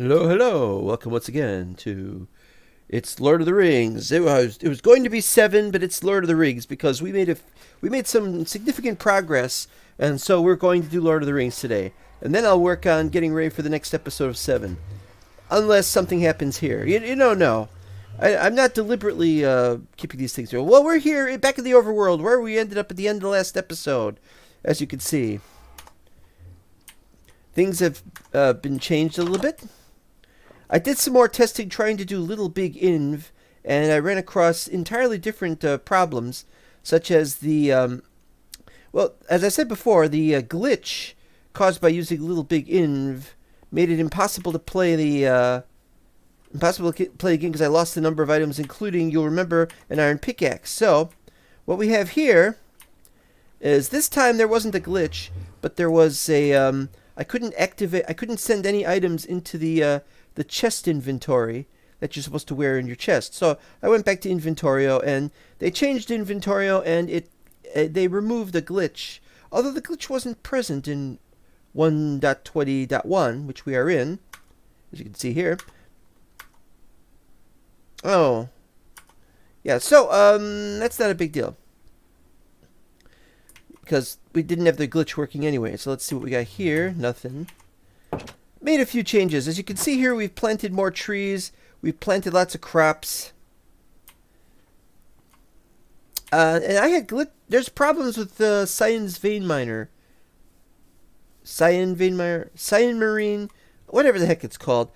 Hello, hello. Welcome once again to It's Lord of the Rings. It was going to be 7, but it's Lord of the Rings because we made some significant progress, and so we're going to do Lord of the Rings today. And then I'll work on getting ready for the next episode of 7. Unless something happens here. You don't know. I'm not deliberately keeping these things here. Well, we're here back in the overworld where we ended up at the end of the last episode, as you can see. Things have been changed a little bit. I did some more testing trying to do Little Big Inv, and I ran across entirely different problems, such as the, well, as I said before, the glitch caused by using Little Big Inv made it impossible to play the game because I lost the number of items, including, you'll remember, an iron pickaxe. So, what we have here is this time there wasn't a glitch, but there was a I couldn't send any items into the chest inventory that you're supposed to wear in your chest. So I went back to Inventorio, and they changed Inventorio, and they removed the glitch. Although the glitch wasn't present in 1.20.1, which we are in, as you can see here. Oh, yeah. So that's not a big deal because we didn't have the glitch working anyway. So let's see what we got here. Nothing. Made a few changes. As you can see here, we've planted more trees. We've planted lots of crops. And I had there's problems with the Cyan's Vein Miner. Cyan Marine, whatever the heck it's called.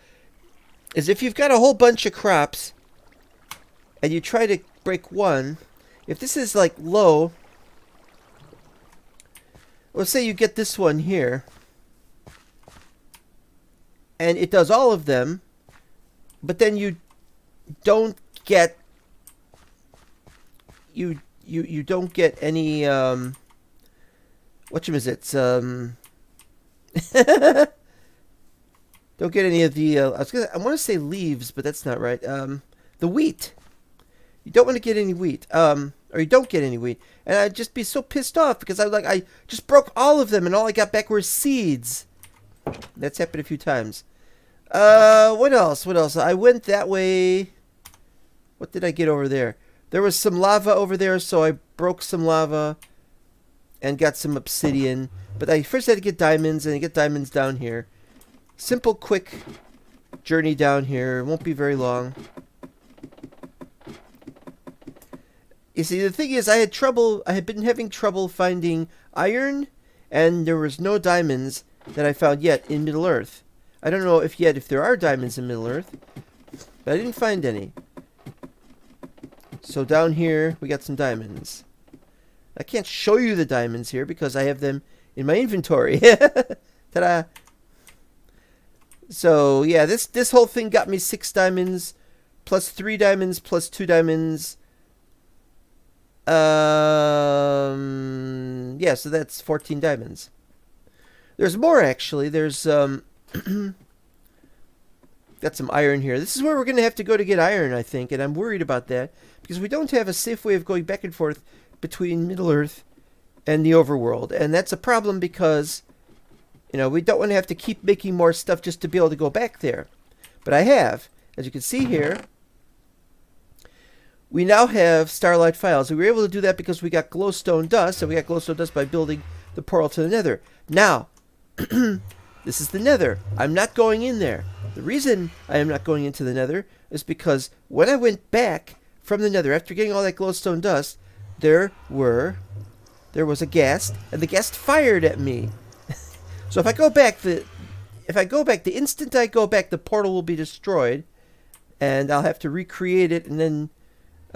Is if you've got a whole bunch of crops and you try to break one, if this is like low, let's say you get this one here, and it does all of them, but then you don't get you don't get any don't get any of the I want to say leaves, but that's not right. The wheat. You don't want to get any wheat. Or you don't get any wheat. And I'd just be so pissed off because I just broke all of them and all I got back were seeds. That's happened a few times. What else? I went that way. What did I get over there? There was some lava over there, so I broke some lava and got some obsidian. But I first had to get diamonds, and I get diamonds down here. Simple, quick journey down here. It won't be very long. You see, the thing is, I had been having trouble finding iron, and there was no diamonds that I found yet in Middle-earth. I don't know if there are diamonds in Middle-earth, but I didn't find any. So down here, we got some diamonds. I can't show you the diamonds here because I have them in my inventory. Ta-da! So, yeah, this whole thing got me 6 diamonds, plus 3 diamonds, plus 2 diamonds. Yeah, so that's 14 diamonds. There's more, actually. There's, got some iron here. This is where we're going to have to go to get iron, I think, and I'm worried about that, because we don't have a safe way of going back and forth between Middle-earth and the overworld, and that's a problem because, you know, we don't want to have to keep making more stuff just to be able to go back there. But I have. As you can see here, we now have starlight files. We were able to do that because we got glowstone dust, and we got glowstone dust by building the portal to the nether. Now, this is the nether. I'm not going in there. The reason I am not going into the nether is because when I went back from the nether, after getting all that glowstone dust, there was a ghast, and the ghast fired at me. So if I go back, the instant I go back, the portal will be destroyed, and I'll have to recreate it, and then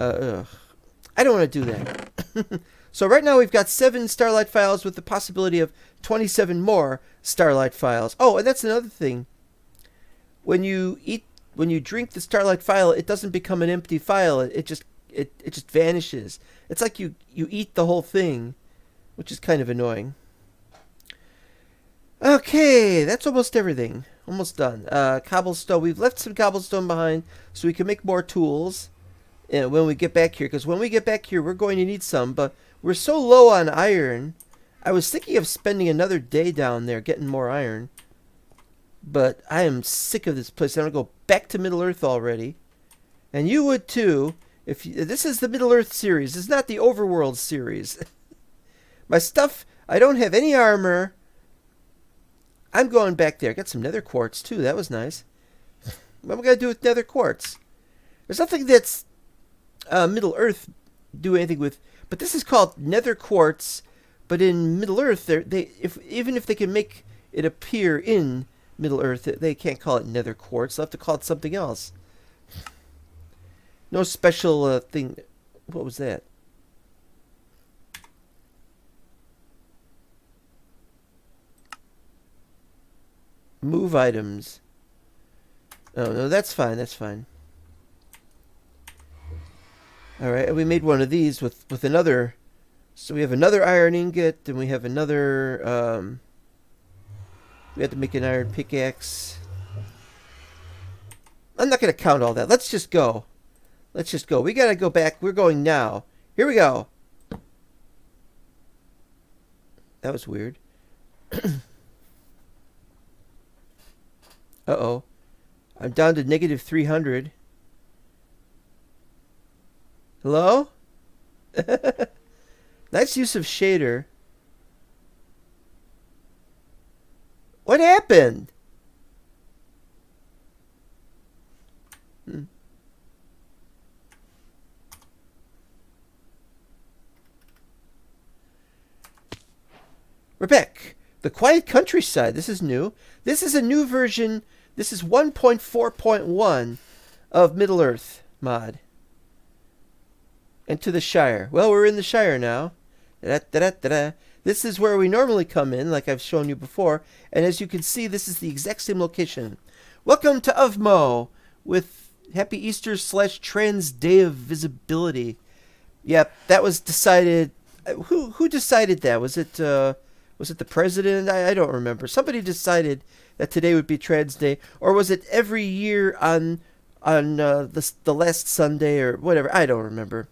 I don't want to do that. So right now we've got 7 starlight files with the possibility of 27 more starlight files. Oh, and that's another thing. When you drink the starlight file, it doesn't become an empty file. It just vanishes. It's like you eat the whole thing, which is kind of annoying. Okay, that's almost everything. Almost done. Cobblestone. We've left some cobblestone behind so we can make more tools when we get back here. Because when we get back here, we're going to need some. But we're so low on iron. I was thinking of spending another day down there getting more iron. But I am sick of this place. I want to go back to Middle Earth already. And you would too. This is the Middle Earth series. This is not the Overworld series. My stuff, I don't have any armor. I'm going back there. I got some nether quartz too. That was nice. What am I going to do with nether quartz? There's nothing that's Middle Earth do anything with. But this is called nether quartz. But in Middle Earth, even if they can make it appear in Middle Earth, they can't call it nether quartz. They'll have to call it something else. No special thing. What was that? Move items. Oh, no, that's fine. That's fine. Alright, we made one of these with another. So we have another iron ingot, and we have another. We had to make an iron pickaxe. I'm not going to count all that. Let's just go. Let's just go. We got to go back. We're going now. Here we go. That was weird. Uh-oh. I'm down to negative 300. Hello? Nice use of shader. What happened? We're back. The Quiet Countryside. This is new. This is a new version. This is 1.4.1 of Middle Earth mod. Into the Shire. Well, we're in the Shire now. Da-da-da-da-da. This is where we normally come in, like I've shown you before. And as you can see, this is the exact same location. Welcome to Uvmo with Happy Easter / Trans Day of Visibility. Yep, that was decided. Who decided that? Was it the president? I don't remember. Somebody decided that today would be Trans Day, or was it every year on the last Sunday or whatever? I don't remember.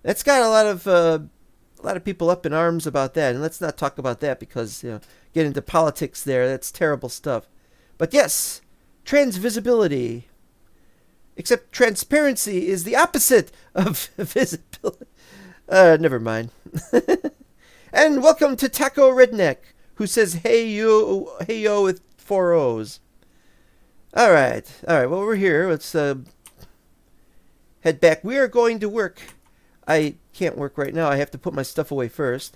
That's got a lot of people up in arms about that, and let's not talk about that because get into politics there. That's terrible stuff. But yes, trans visibility. Except transparency is the opposite of visibility. Never mind. And welcome to Taco Redneck, who says hey yo with 4 O's. All right. Well, we're here. Let's head back. We are going to work. I can't work right now. I have to put my stuff away first.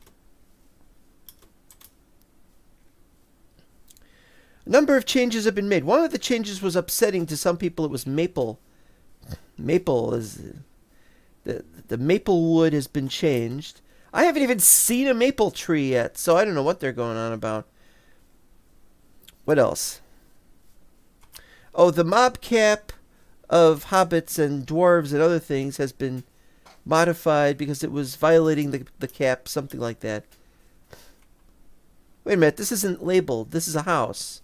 A number of changes have been made. One of the changes was upsetting to some people. It was maple. Maple is the maple wood has been changed. I haven't even seen a maple tree yet, so I don't know what they're going on about. What else? Oh, the mob cap of hobbits and dwarves and other things has been modified because it was violating the cap, something like that. Wait a minute, this isn't labeled. This is a house.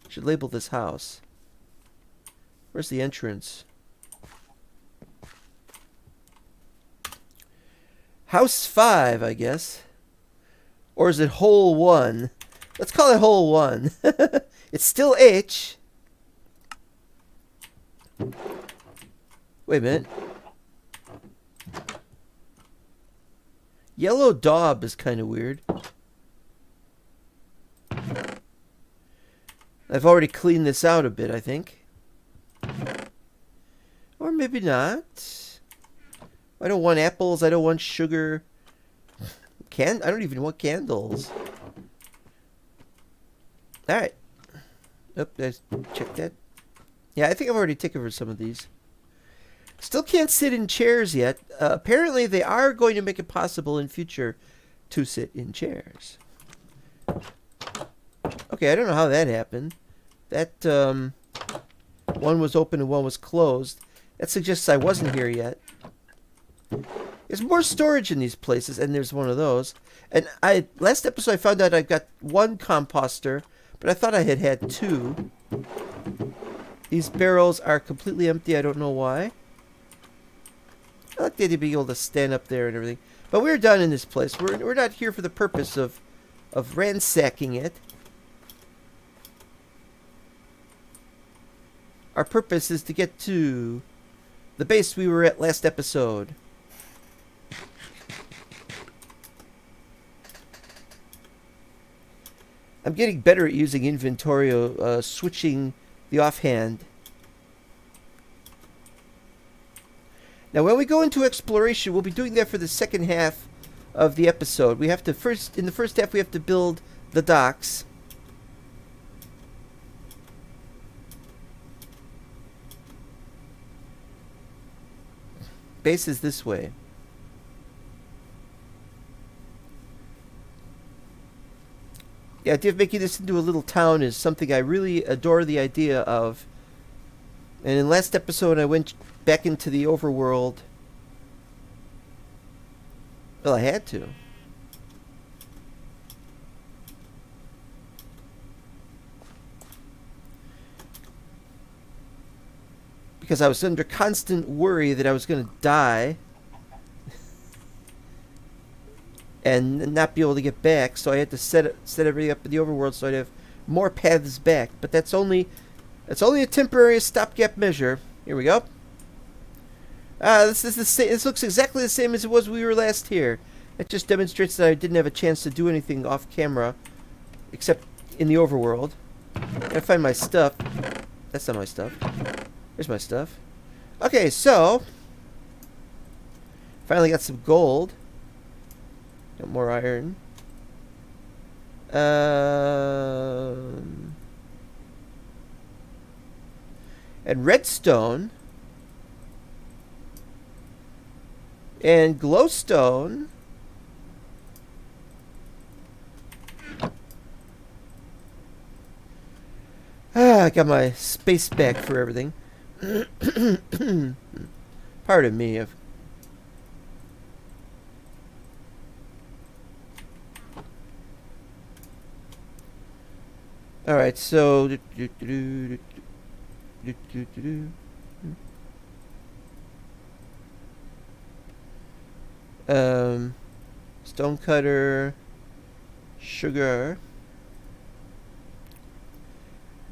I should label this house. Where's the entrance? House 5, I guess. Or is it hole 1? Let's call it hole 1. It's still H. Wait a minute. Yellow daub is kind of weird. I've already cleaned this out a bit, I think. Or maybe not. I don't want apples. I don't want sugar. I don't even want candles. Alright. Oh, let's check that. Yeah, I think I've already taken over some of these. Still can't sit in chairs yet. Apparently, they are going to make it possible in future to sit in chairs. Okay, I don't know how that happened. That one was open and one was closed. That suggests I wasn't here yet. There's more storage in these places, and there's one of those. And last episode I found out I got one composter, but I thought I had 2. These barrels are completely empty. I don't know why. I like the idea of being able to stand up there and everything. But we're done in this place. We're not here for the purpose of ransacking it. our purpose is to get to the base we were at last episode. I'm getting better at using Inventorio, switching the offhand. Now, when we go into exploration, we'll be doing that for the second half of the episode. We have to in the first half, we have to build the docks. Base is this way. The idea of making this into a little town is something I really adore the idea of. And in last episode, I went back into the overworld. Well, I had to. Because I was under constant worry that I was going to die. And not be able to get back, so I had to set everything up in the overworld so I'd have more paths back. But that's only a temporary stopgap measure. Here we go. This is the same. This looks exactly the same as it was when we were last here. It just demonstrates that I didn't have a chance to do anything off camera, except in the overworld. Gotta find my stuff. That's not my stuff. Here's my stuff. Okay, so finally got some gold. Got more iron. And redstone. And glowstone. I got my space back for everything. Pardon me. Alright, so stone cutter, sugar,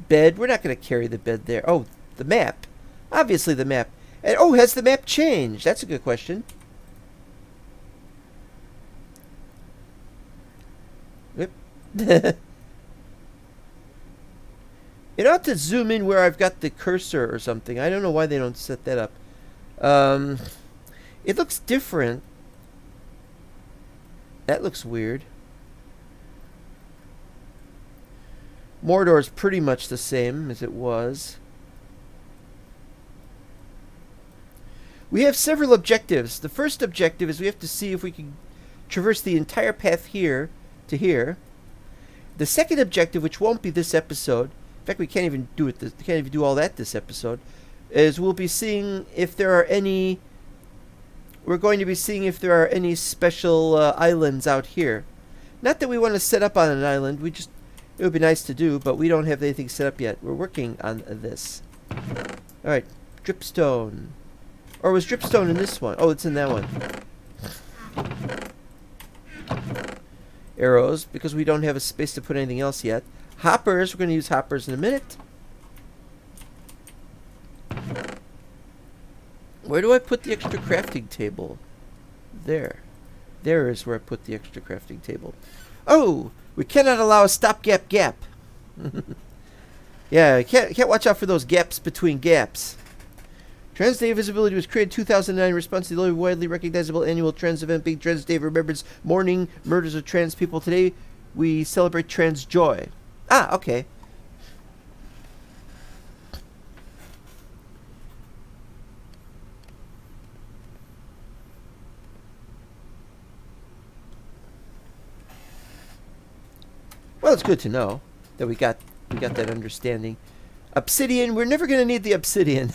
bed. We're not going to carry the bed there. Oh, the map. Obviously the map. And oh, has the map changed? That's a good question. Yep. It ought to zoom in where I've got the cursor or something. I don't know why they don't set that up. It looks different. That looks weird. Mordor's pretty much the same as it was. We have several objectives. The first objective is we have to see if we can traverse the entire path here to here. The second objective, which won't be this episode, in fact, we can't even do it. We can't even do all that this episode. Is we'll be seeing if there are any. We're going to be seeing if there are any special islands out here. Not that we want to set up on an island. It would be nice to do, but we don't have anything set up yet. We're working on this. All right, dripstone. Or was dripstone in this one? Oh, it's in that one. Arrows, because we don't have a space to put anything else yet. Hoppers, we're going to use hoppers in a minute. Where do I put the extra crafting table? There. There is where I put the extra crafting table. Oh! We cannot allow a stopgap gap. Yeah, can't watch out for those gaps between gaps. Trans Day Visibility was created in 2009 in response to the widely recognizable annual trans event being Trans Day remembers mourning murders of trans people. Today, we celebrate trans joy. Ah, okay. Well, it's good to know that we got that understanding. Obsidian, we're never going to need the obsidian.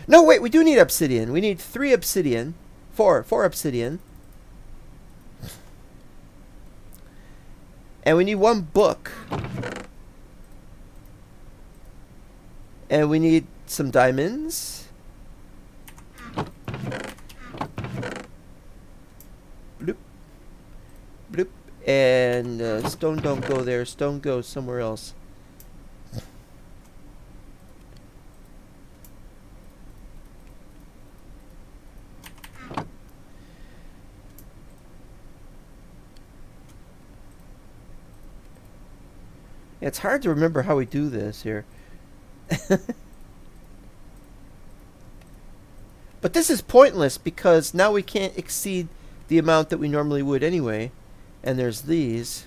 No, wait, we do need obsidian. We need 3 obsidian. 4 obsidian. And we need 1 book. And we need some diamonds. Bloop. Bloop. And stone don't go there. Stone goes somewhere else. It's hard to remember how we do this here. But this is pointless because now we can't exceed the amount that we normally would anyway. And there's these.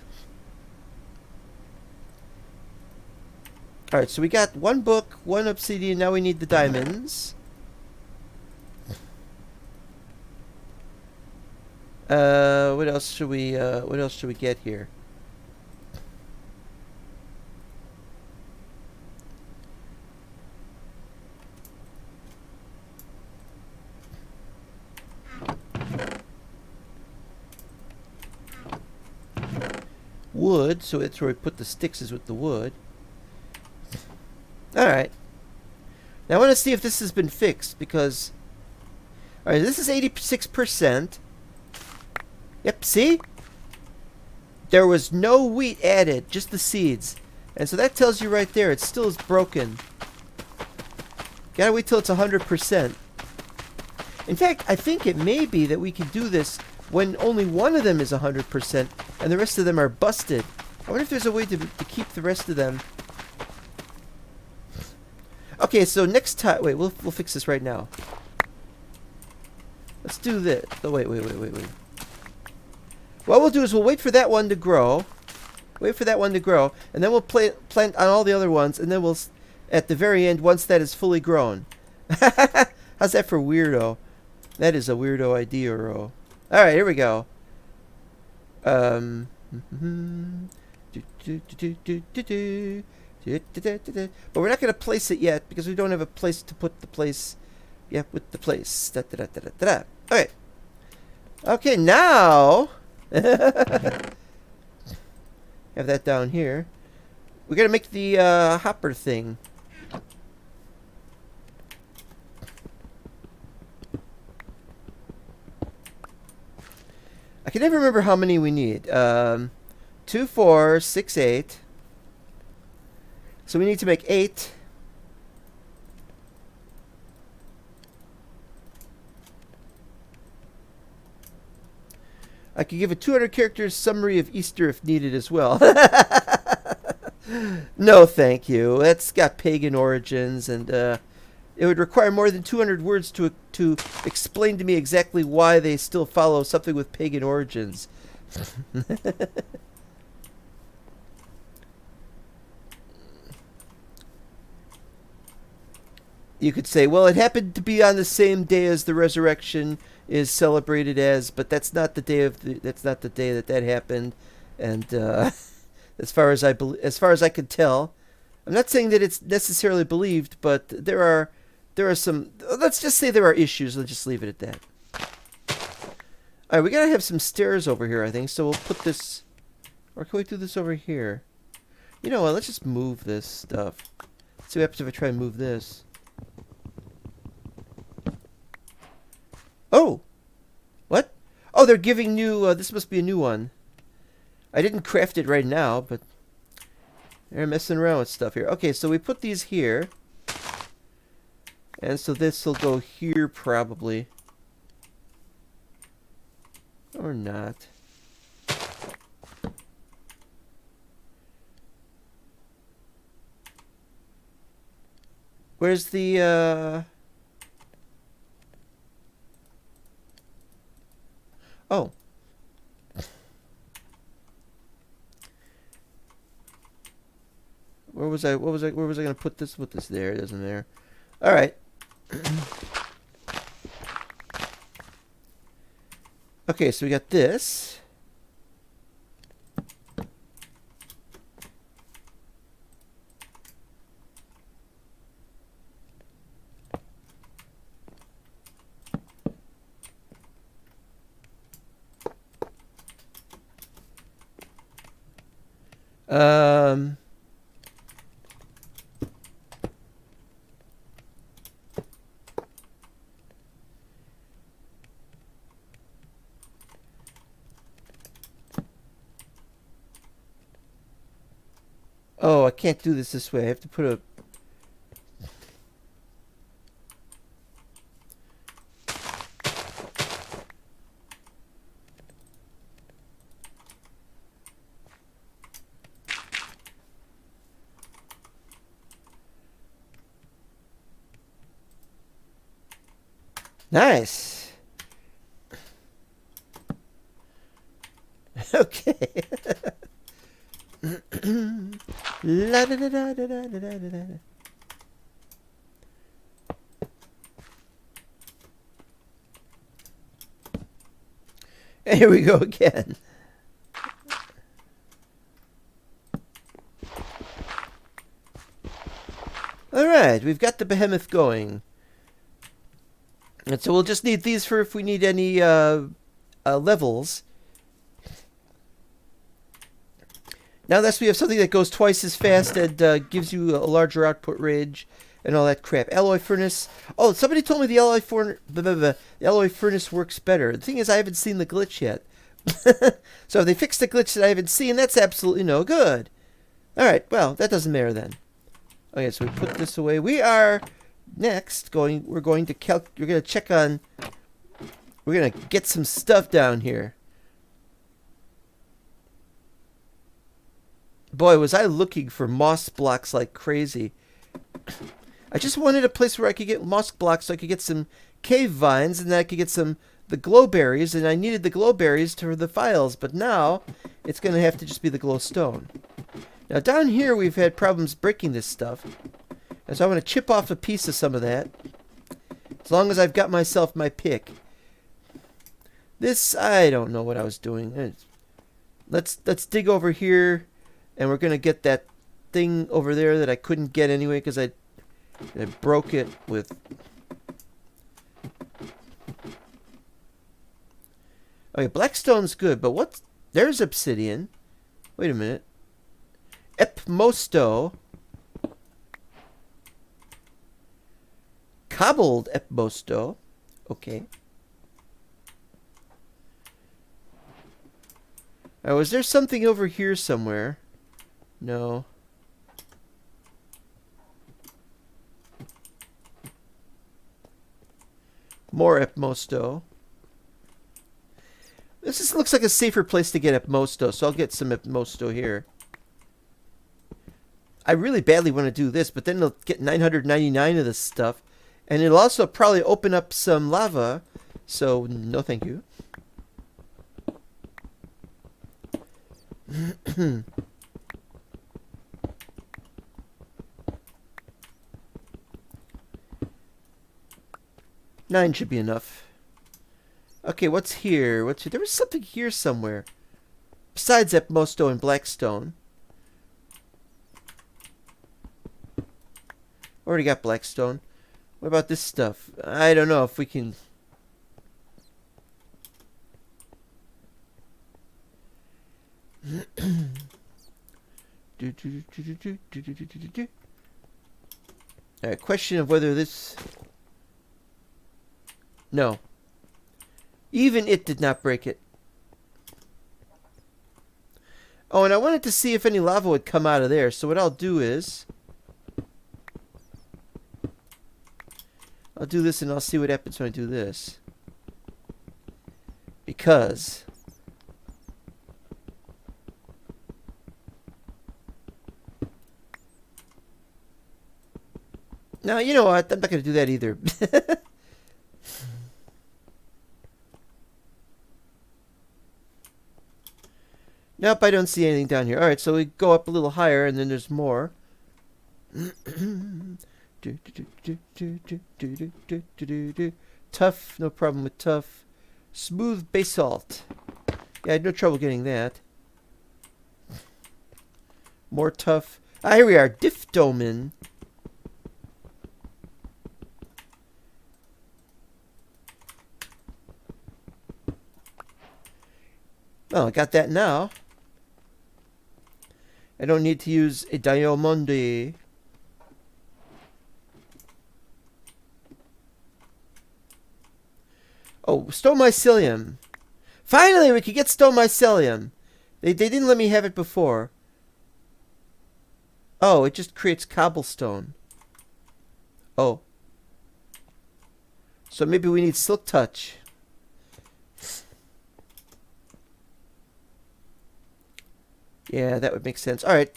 Alright, so we got one book, one obsidian, now we need the diamonds. What else should we get here? Wood, so that's where we put the sticks, is with the wood. Alright. Now I want to see if this has been fixed, because... Alright, this is 86%. Yep, see? There was no wheat added, just the seeds. And so that tells you right there, it still is broken. Gotta wait till it's 100%. In fact, I think it may be that we can do this when only one of them is 100% and the rest of them are busted. I wonder if there's a way to keep the rest of them. Okay, so next time... Wait, we'll fix this right now. Let's do this. Oh, wait. What we'll do is we'll wait for that one to grow. Wait for that one to grow. And then we'll plant on all the other ones. And then we'll... At the very end, once that is fully grown. How's that for weirdo? That is a weirdo idea, Ro. Alright, here we go. But we're not going to place it yet because we don't have a place to put the place. Yep, with the place. Okay. Okay, now have that down here. We're going to make the hopper thing. I can never remember how many we need. 2, 4, 6, 8. So we need to make 8. I could give a 200 characters summary of Easter if needed as well. No, thank you. That's got pagan origins, and it would require more than 200 words to explain to me exactly why they still follow something with pagan origins. You could say, well, it happened to be on the same day as the resurrection is celebrated as, but that's not the day of that's not the day that happened. And as far as I could tell, I'm not saying that it's necessarily believed, but there are some. Let's just say there are issues. Let's just leave it at that. All right, we gotta have some stairs over here, I think. So we'll put this, or can we do this over here? You know what? Let's just move this stuff. Let's see what happens if I try and move this. Oh! What? Oh, they're giving new... this must be a new one. I didn't craft it right now, but... They're messing around with stuff here. Okay, so we put these here. And so this will go here, probably. Or not. Where's the... Oh. Where was I going to put this? Put this there. It isn't there. All right. Okay, so we got this. Oh, I can't do this way. I have to put a... Nice. Okay. La da da da da da da da da. And here we go again. Alright, we've got the behemoth going. And so we'll just need these for if we need any levels. Now unless we have something that goes twice as fast and gives you a larger output range and all that crap. Alloy furnace. Oh, somebody told me the alloy furnace works better. The thing is, I haven't seen the glitch yet. So if they fix the glitch that I haven't seen, that's absolutely no good. Alright, well, that doesn't matter then. Okay, so we put this away. We are next we're going to check on, we're going to get some stuff down here. Boy, was I looking for moss blocks like crazy. I just wanted a place where I could get moss blocks so I could get some cave vines and then I could get the glowberries, and I needed the glowberries for the files, but now it's going to have to just be the glowstone. Now down here we've had problems breaking this stuff, and so I'm going to chip off a piece of some of that, as long as I've got myself my pick. This, I don't know what I was doing. Let's dig over here, and we're going to get that thing over there that I couldn't get anyway because I broke it with... Okay, blackstone's good, but what's... There's obsidian. Wait a minute. Epmosto. Cobbled Epmosto. Okay. Oh, is there something over here somewhere? No. More Epmosto. This just looks like a safer place to get Epmosto, so I'll get some Epmosto here. I really badly want to do this, but then it'll get 999 of this stuff, and it'll also probably open up some lava, so no thank you. Nine should be enough. Okay, what's here? What's here? There was something here somewhere. Besides Epmosto and Blackstone. Already got Blackstone. What about this stuff? I don't know if we can... Alright, question of whether this... No. Even it did not break it. Oh, and I wanted to see if any lava would come out of there. So what I'll do is... I'll do this and I'll see what happens when I do this. Because... No, you know what? I'm not going to do that either. Nope, I don't see anything down here. Alright, so we go up a little higher, and then there's more. Tough, no problem with tough. Smooth basalt. Yeah, I had no trouble getting that. More tough. Ah, here we are. Diftomin. Well, I got that now. I don't need to use a diamond. Oh, stone mycelium. Finally, we could get stone mycelium. They didn't let me have it before. Oh, it just creates cobblestone. Oh. So maybe we need silk touch. Yeah, that would make sense. Alright.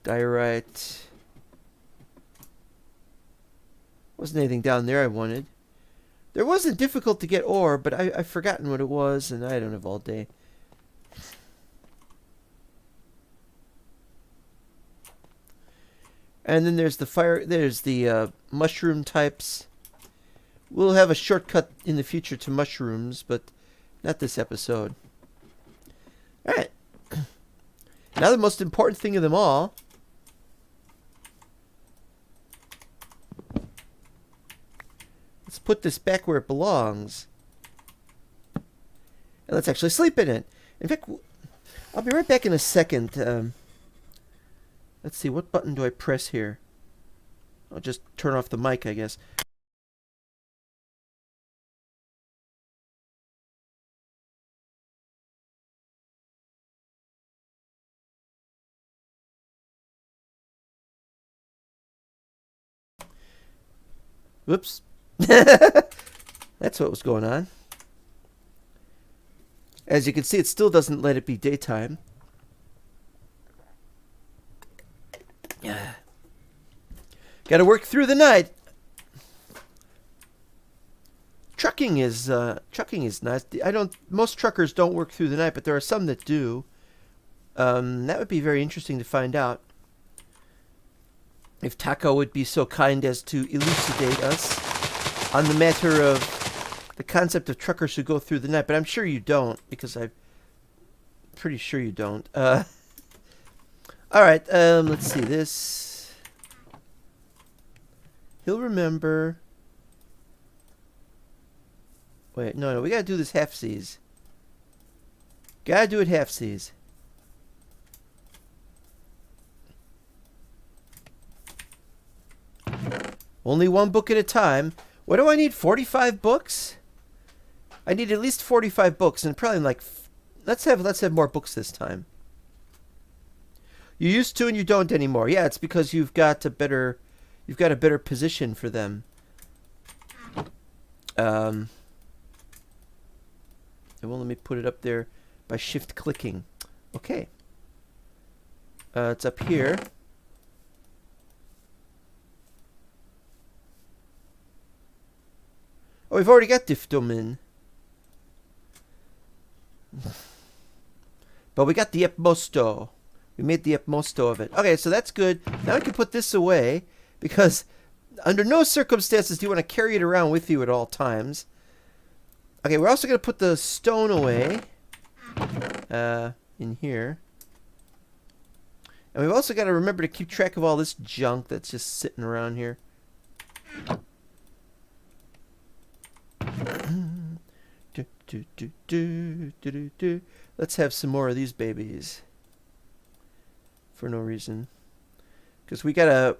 Diorite. Wasn't anything down there I wanted. There wasn't difficult to get ore, but I've forgotten what it was, and I don't have all day. And then there's the mushroom types. We'll have a shortcut in the future to mushrooms, but not this episode. Alright. Now the most important thing of them all. Let's put this back where it belongs. And let's actually sleep in it. In fact, I'll be right back in a second. Let's see, what button do I press here? I'll just turn off the mic, I guess. Whoops. That's what was going on. As you can see, it still doesn't let it be daytime. Got to work through the night. Trucking is nice. Most truckers don't work through the night, but there are some that do. That would be very interesting to find out. If Taco would be so kind as to elucidate us on the matter of the concept of truckers who go through the night, but I'm sure you don't, because I'm pretty sure you don't. All right, let's see this. He'll remember. Wait, no, we gotta do this half-seas. Gotta do it half-seas. Only one book at a time. What do I need? 45 books? I need at least 45 books, and probably like let's have more books this time. You used to and you don't anymore. Yeah, it's because you've got a better position for them. It won't let me put it up there by shift clicking. Okay. It's up here. Oh, we've already got Diftomin. But we got the Epmosto. We made the Epmosto of it. Okay, so that's good. Now we can put this away, because under no circumstances do you want to carry it around with you at all times. Okay, we're also going to put the stone away in here. And we've also got to remember to keep track of all this junk that's just sitting around here. Let's have some more of these babies. For no reason. Because we gotta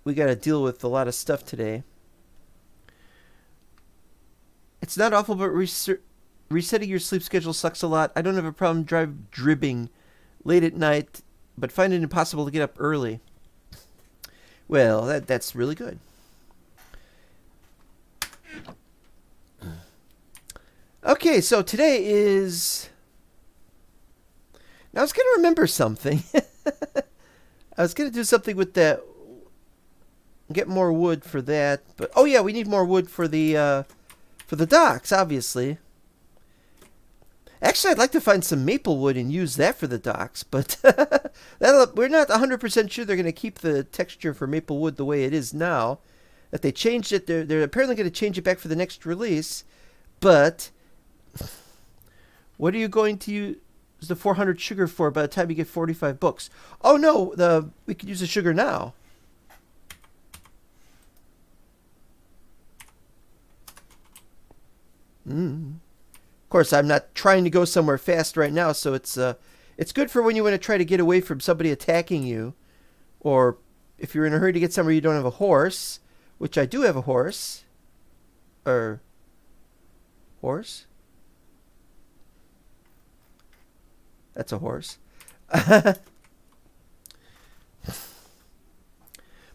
deal with a lot of stuff today. It's not awful, but resetting your sleep schedule sucks a lot. I don't have a problem dribbing late at night, but find it impossible to get up early. Well, that's really good. Okay, so today is... Now I was going to remember something. I was going to do something with that. Get more wood for that. But oh yeah, we need more wood for the docks, obviously. Actually, I'd like to find some maple wood and use that for the docks. But we're not 100% sure they're going to keep the texture for maple wood the way it is now. That they changed it. They're apparently going to change it back for the next release. But... what are you going to use the 400 sugar for by the time you get 45 books? Oh no, we could use the sugar now. Of course, I'm not trying to go somewhere fast right now, so it's good for when you want to try to get away from somebody attacking you, or if you're in a hurry to get somewhere you don't have a horse, which I do have a horse. Horse? That's a horse.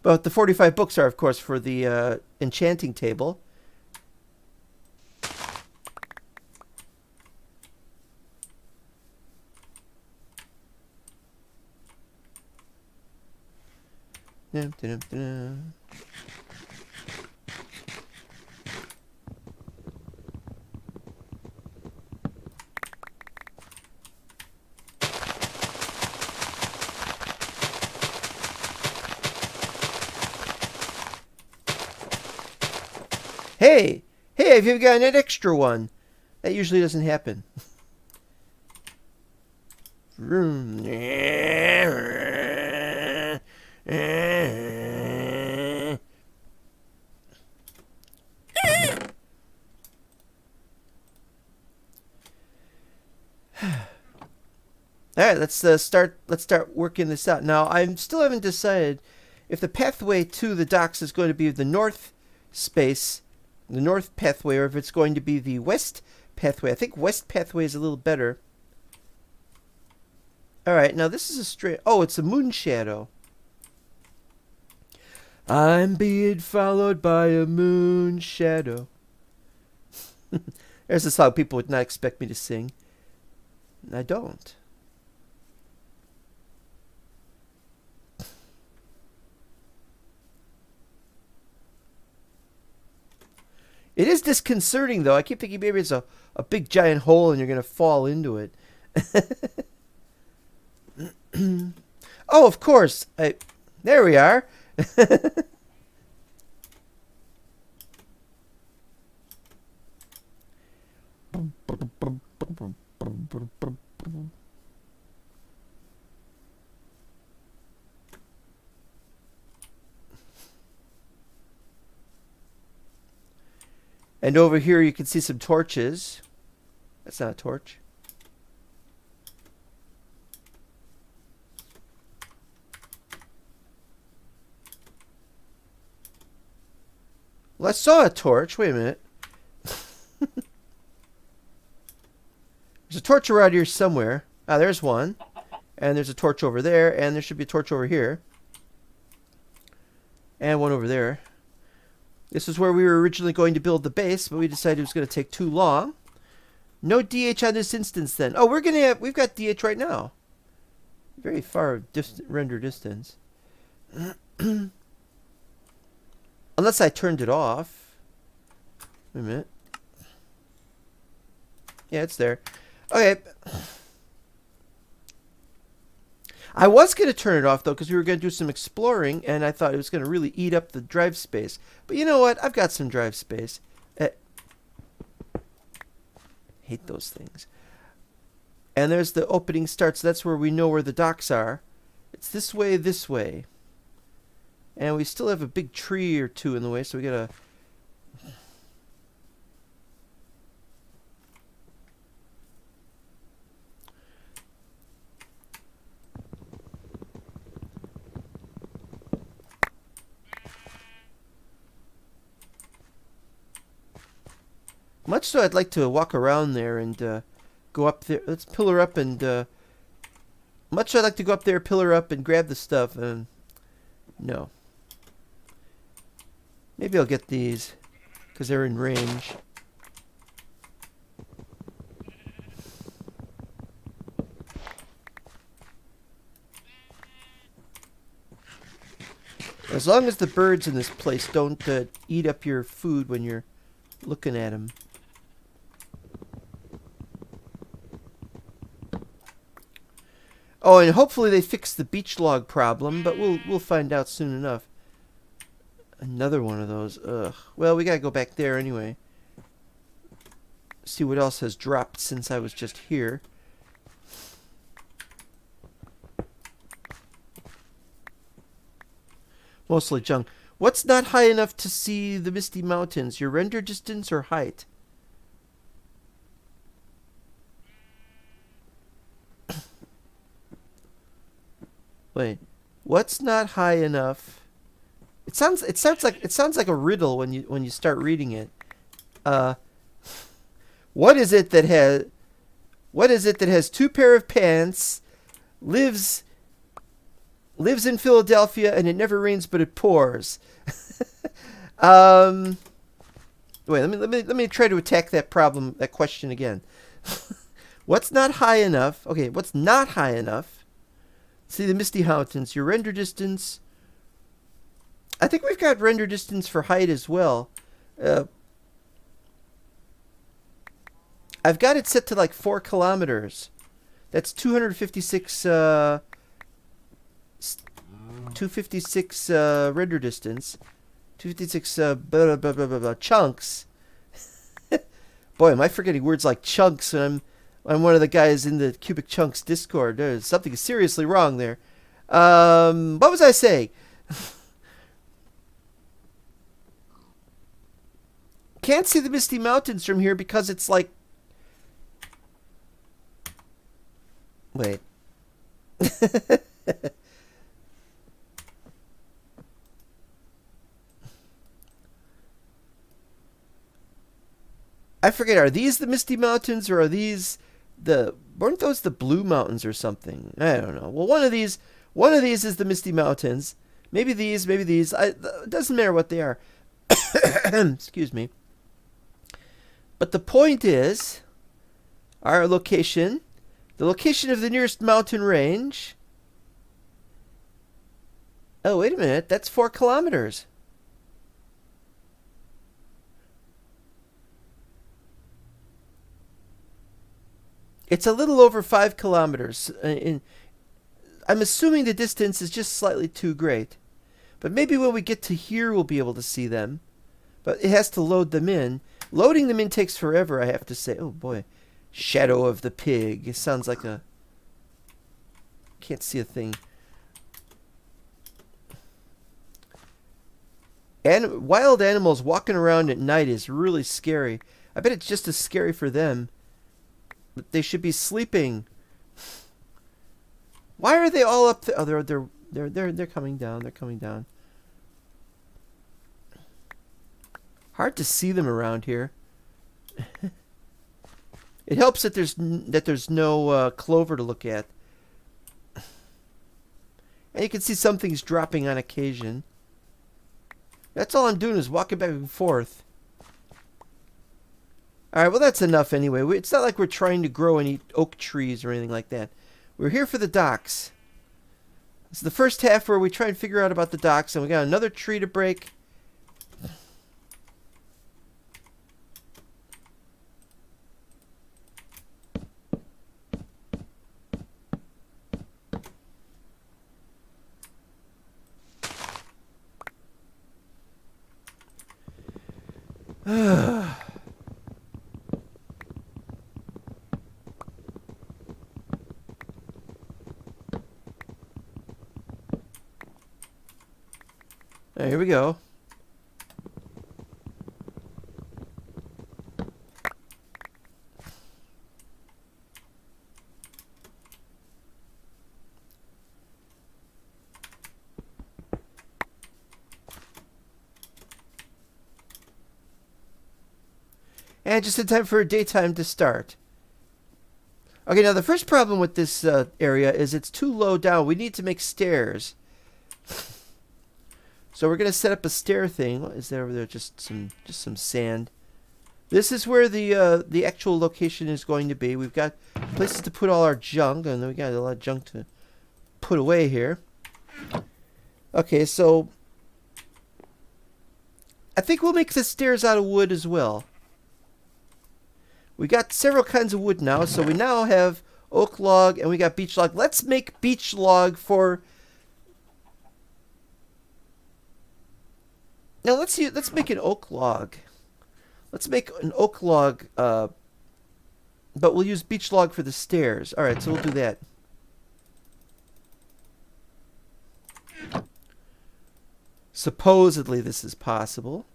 But the 45 books are, of course, for the enchanting table. Hey, hey, have you got an extra one? That usually doesn't happen. All right, let's start. Let's start working this out. Now, I still haven't decided if the pathway to the docks is going to be the north space, the north pathway, or if it's going to be the west pathway. I think west pathway is a little better. All right, now this is a straight. Oh, it's a moon shadow. I'm being followed by a moon shadow. There's a song people would not expect me to sing. I don't. It is disconcerting, though. I keep thinking maybe it's a big giant hole and you're going to fall into it. Oh, of course. There we are. And over here you can see some torches. That's not a torch. Well, I saw a torch. Wait a minute. There's a torch around here somewhere. Ah, there's one. And there's a torch over there. And there should be a torch over here. And one over there. This is where we were originally going to build the base, but we decided it was going to take too long. No DH on this instance then. Oh, we've got DH right now. Very far render distance. Unless I turned it off. Wait a minute. Yeah, it's there. Okay. I was going to turn it off, though, because we were going to do some exploring, and I thought it was going to really eat up the drive space. But you know what? I've got some drive space. Hate those things. And there's the opening start, so that's where we know where the docks are. It's this way, this way. And we still have a big tree or two in the way, so we got to... Much so I'd like to walk around there and go up there. Let's pillar up and... much so I'd like to go up there, pillar up, and grab the stuff. And no. Maybe I'll get these, because they're in range. As long as the birds in this place don't eat up your food when you're looking at them. Oh, and hopefully they fix the beach log problem, but we'll find out soon enough. Another one of those. Ugh. Well, we gotta go back there anyway. See what else has dropped since I was just here. Mostly junk. What's not high enough to see the misty mountains? Your render distance or height? Wait, what's not high enough? It sounds like a riddle when you start reading it. What is it that has two pair of pants, lives in Philadelphia, and it never rains but it pours? Wait, let me try to attack that question again. What's not high enough? Okay, what's not high enough? See the misty mountains. Your render distance. I think we've got render distance for height as well. I've got it set to like 4 kilometers. That's 256 render distance. 256 blah, blah, blah, blah, blah, chunks. Boy, am I forgetting words like chunks, and I'm one of the guys in the Cubic Chunks Discord. There's something seriously wrong there. What was I saying? Can't see the Misty Mountains from here because it's like... Wait. I forget, are these the Misty Mountains or are these the... Weren't those the Blue Mountains or something? I don't know. Well, one of these is the Misty Mountains. Maybe these, maybe these. It doesn't matter what they are. Excuse me. But the point is, our location, the location of the nearest mountain range. Oh, wait a minute. That's 4 kilometers. It's a little over 5 kilometers. I'm assuming the distance is just slightly too great. But maybe when we get to here, we'll be able to see them. But it has to load them in. Loading them in takes forever, I have to say. Oh, boy. Shadow of the Pig. It sounds like a... Can't see a thing. And wild animals walking around at night is really scary. I bet it's just as scary for them. But they should be sleeping. Why are they all up there? Oh, they're coming down. They're coming down. Hard to see them around here. It helps that there's no clover to look at. And you can see some things dropping on occasion. That's all I'm doing is walking back and forth. Alright, well that's enough anyway. It's not like we're trying to grow any oak trees or anything like that. We're here for the docks. It's the first half where we try and figure out about the docks, and we got another tree to break. Here we go. And just in time for daytime to start. Okay, now the first problem with this area is it's too low down. We need to make stairs. So we're going to set up a stair thing. What is there over there? Just some sand. This is where the actual location is going to be. We've got places to put all our junk, and then we got a lot of junk to put away here. Okay, so I think we'll make the stairs out of wood as well. We got several kinds of wood now, so we now have oak log and we got beech log. Let's make beech log for... Now let's make an oak log. Let's make an oak log, but we'll use beech log for the stairs. All right, so we'll do that. Supposedly this is possible.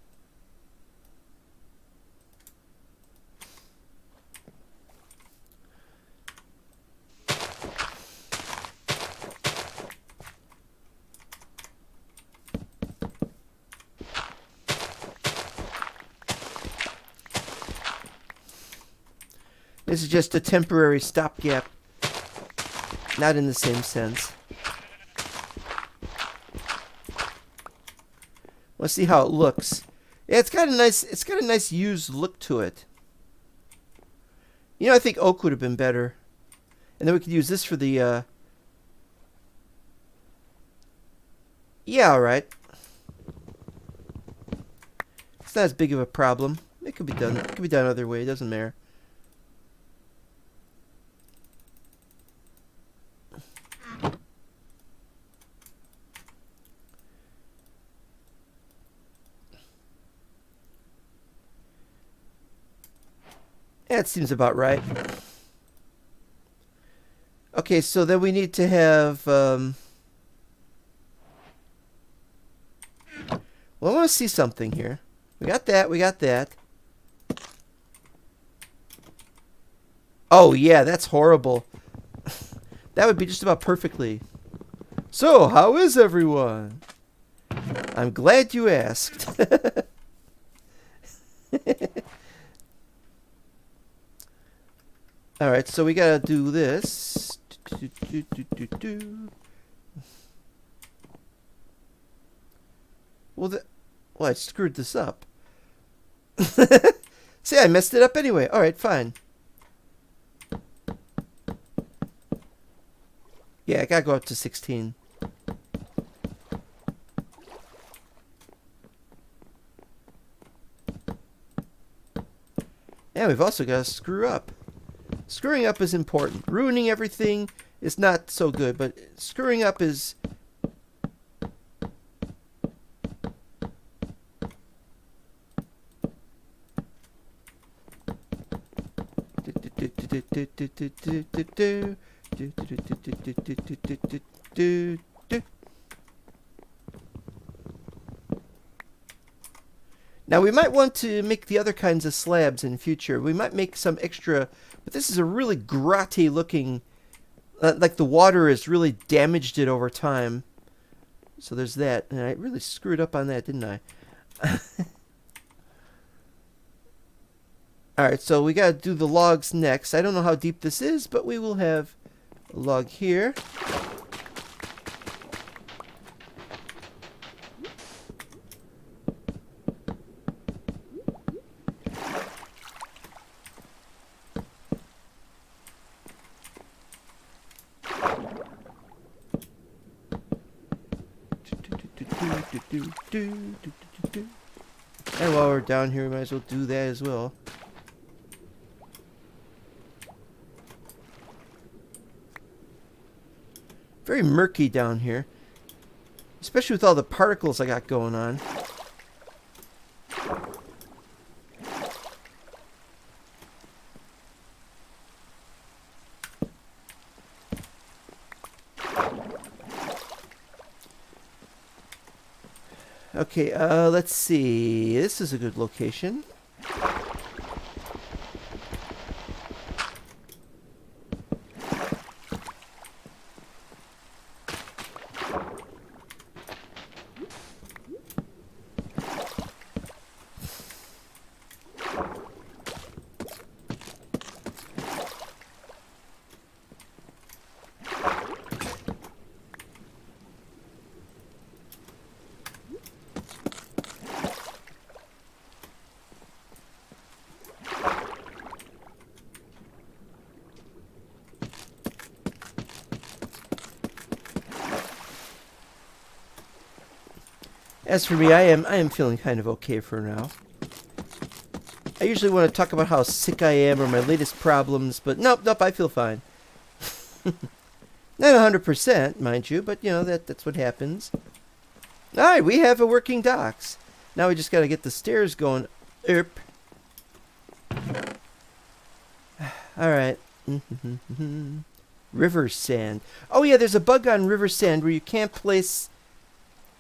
This is just a temporary stopgap. Not in the same sense. Let's see how it looks. Yeah, it's got a nice used look to it. You know, I think oak would have been better. And then we could use this for the yeah, alright. It's not as big of a problem. It could be done. It could be done other way, it doesn't matter. That seems about right. Okay, so then we need to have... well, I want to see something here. We got that, we got that. Oh, yeah, that's horrible. That would be just about perfectly. So, how is everyone? I'm glad you asked. Alright, so we gotta do this. Well, I screwed this up. See, I messed it up anyway. Alright, fine. Yeah, I gotta go up to 16. And we've also got to screw up. Screwing up is important. Ruining everything is not so good, but screwing up is... Now we might want to make the other kinds of slabs in future. We might make some extra, but this is a really grotty looking, like the water has really damaged it over time. So there's that. And I really screwed up on that, didn't I? Alright, so we gotta do the logs next. I don't know how deep this is, but we will have a log here. And while we're down here, we might as well do that as well. Very murky down here, especially with all the particles I got going on. Okay, let's see. This is a good location. As for me, I am feeling kind of okay for now. I usually want to talk about how sick I am or my latest problems, but nope, I feel fine. Not 100%, mind you, but you know, that's what happens. Alright, we have a working docks. Now we just gotta get the stairs going. Alright. River sand. Oh yeah, there's a bug on river sand where you can't place...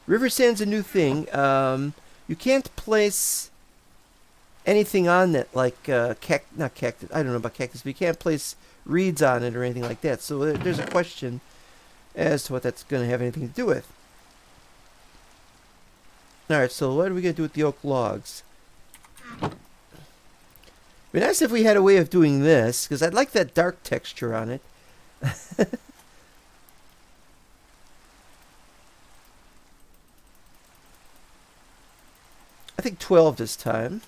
River sand's a new thing. You can't place anything on it, like not cactus. I don't know about cactus, but you can't place reeds on it or anything like that. So there's a question as to what that's going to have anything to do with. All right, so what are we going to do with the oak logs? It'd be nice if we had a way of doing this, because I'd like that dark texture on it. I think 12 this time.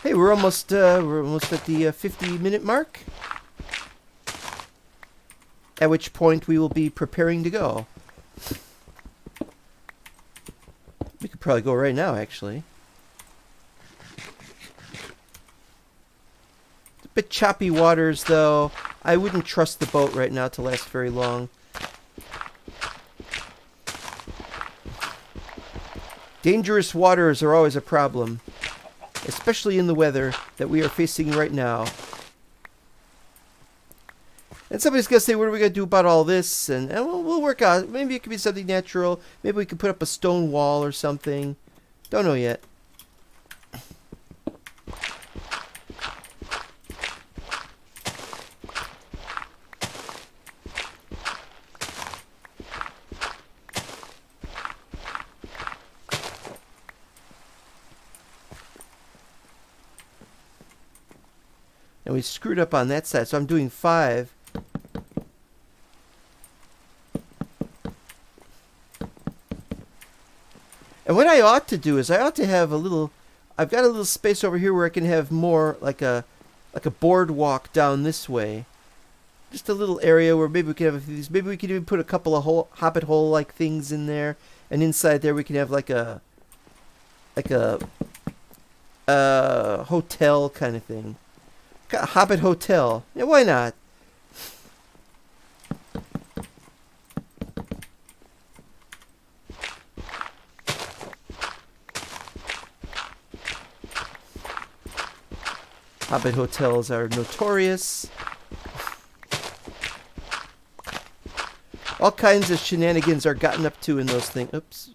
Hey, we're almost at the 50-minute mark. At which point we will be preparing to go. Could probably go right now, actually. It's a bit choppy waters, though. I wouldn't trust the boat right now to last very long. Dangerous waters are always a problem, especially in the weather that we are facing right now. And somebody's going to say, what are we going to do about all this? And we'll work out. Maybe it could be something natural. Maybe we could put up a stone wall or something. Don't know yet. And we screwed up on that side, so I'm doing 5. And what I ought to do is I ought to have a little... I've got a little space over here where I can have more like a boardwalk down this way. Just a little area where maybe we can have these... Maybe we could even put a couple of hobbit hole-like things in there. And inside there we can have like a hotel kind of thing. A hobbit hotel. Yeah, why not? Hobbit hotels are notorious. All kinds of shenanigans are gotten up to in those things. Oops.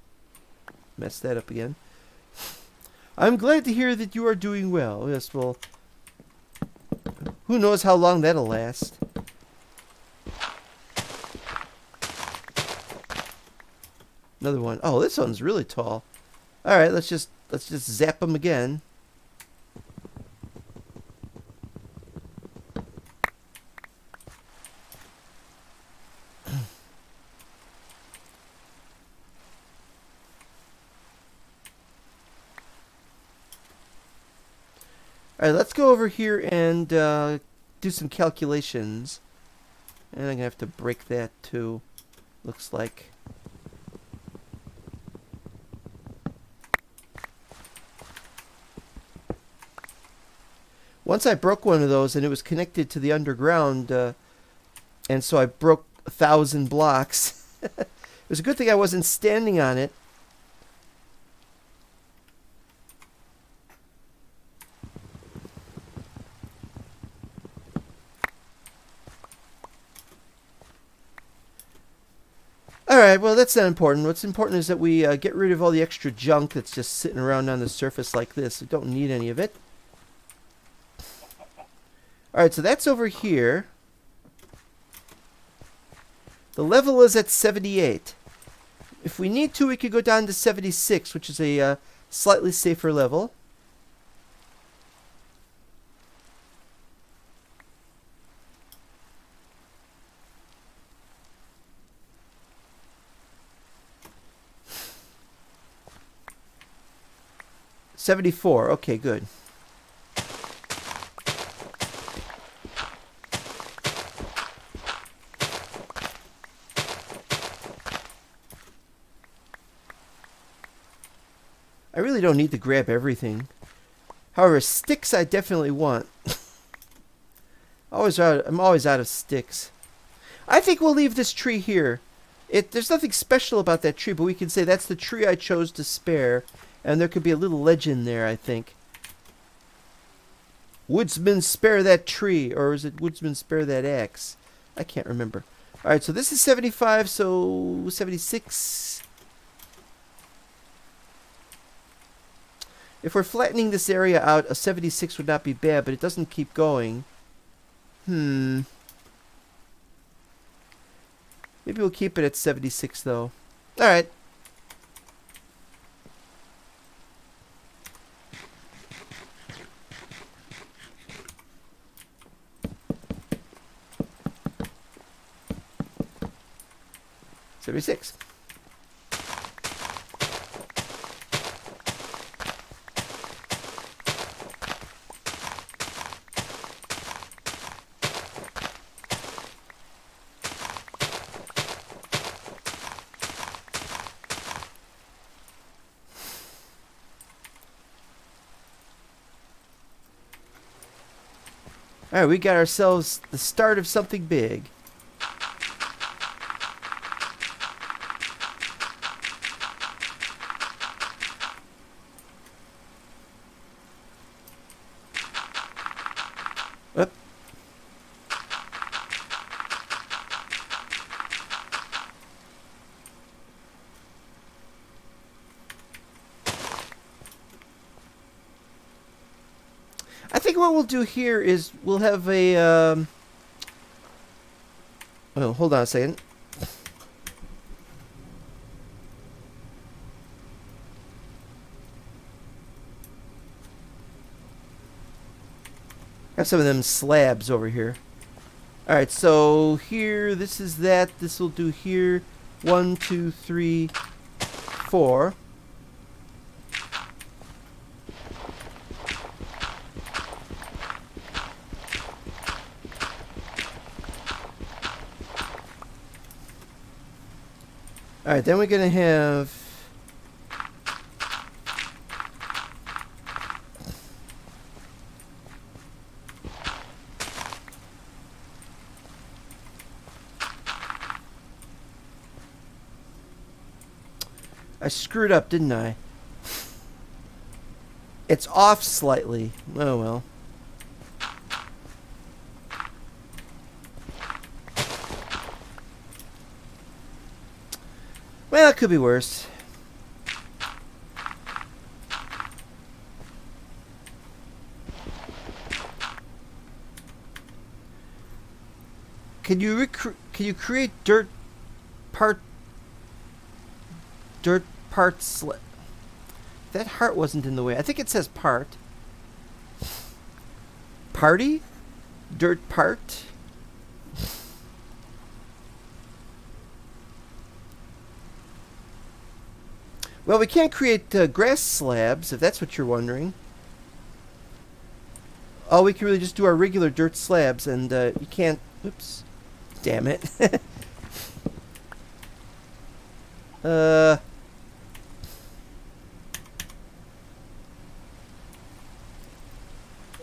Messed that up again. I'm glad to hear that you are doing well. Yes, well, who knows how long that'll last. Another one. Oh, this one's really tall. All right, let's just zap them again. Alright, let's go over here and do some calculations. And I'm going to have to break that too, looks like. Once I broke one of those and it was connected to the underground, and so I broke 1,000 blocks. It was a good thing I wasn't standing on it. Alright, well that's not important. What's important is that we get rid of all the extra junk that's just sitting around on the surface like this. We don't need any of it. Alright, so that's over here. The level is at 78. If we need to, we could go down to 76, which is a slightly safer level. $74. Okay, good. I really don't need to grab everything. However, sticks I definitely want. I'm always out of sticks. I think we'll leave this tree here. There's nothing special about that tree, but we can say that's the tree I chose to spare. And there could be a little legend there, I think. Woodsman, spare that tree. Or is it Woodsman, spare that axe? I can't remember. Alright, so this is 75, so 76. If we're flattening this area out, a 76 would not be bad, but it doesn't keep going. Maybe we'll keep it at 76, though. Alright. $76. Alright, we got ourselves the start of something big. Whoop. I think what we'll do here is we'll have a oh, hold on a second. Have some of them slabs over here. Alright, so here, this is that. This will do here. 1, 2, 3, 4. Alright, then we're going to have... I screwed up, didn't I? It's off slightly. Oh well. Well, it could be worse. Can you create dirt parts? That heart wasn't in the way. I think it says part. Party? Dirt part? Well, we can't create grass slabs, if that's what you're wondering. Oh, we can really just do our regular dirt slabs, and you can't... Oops. Damn it.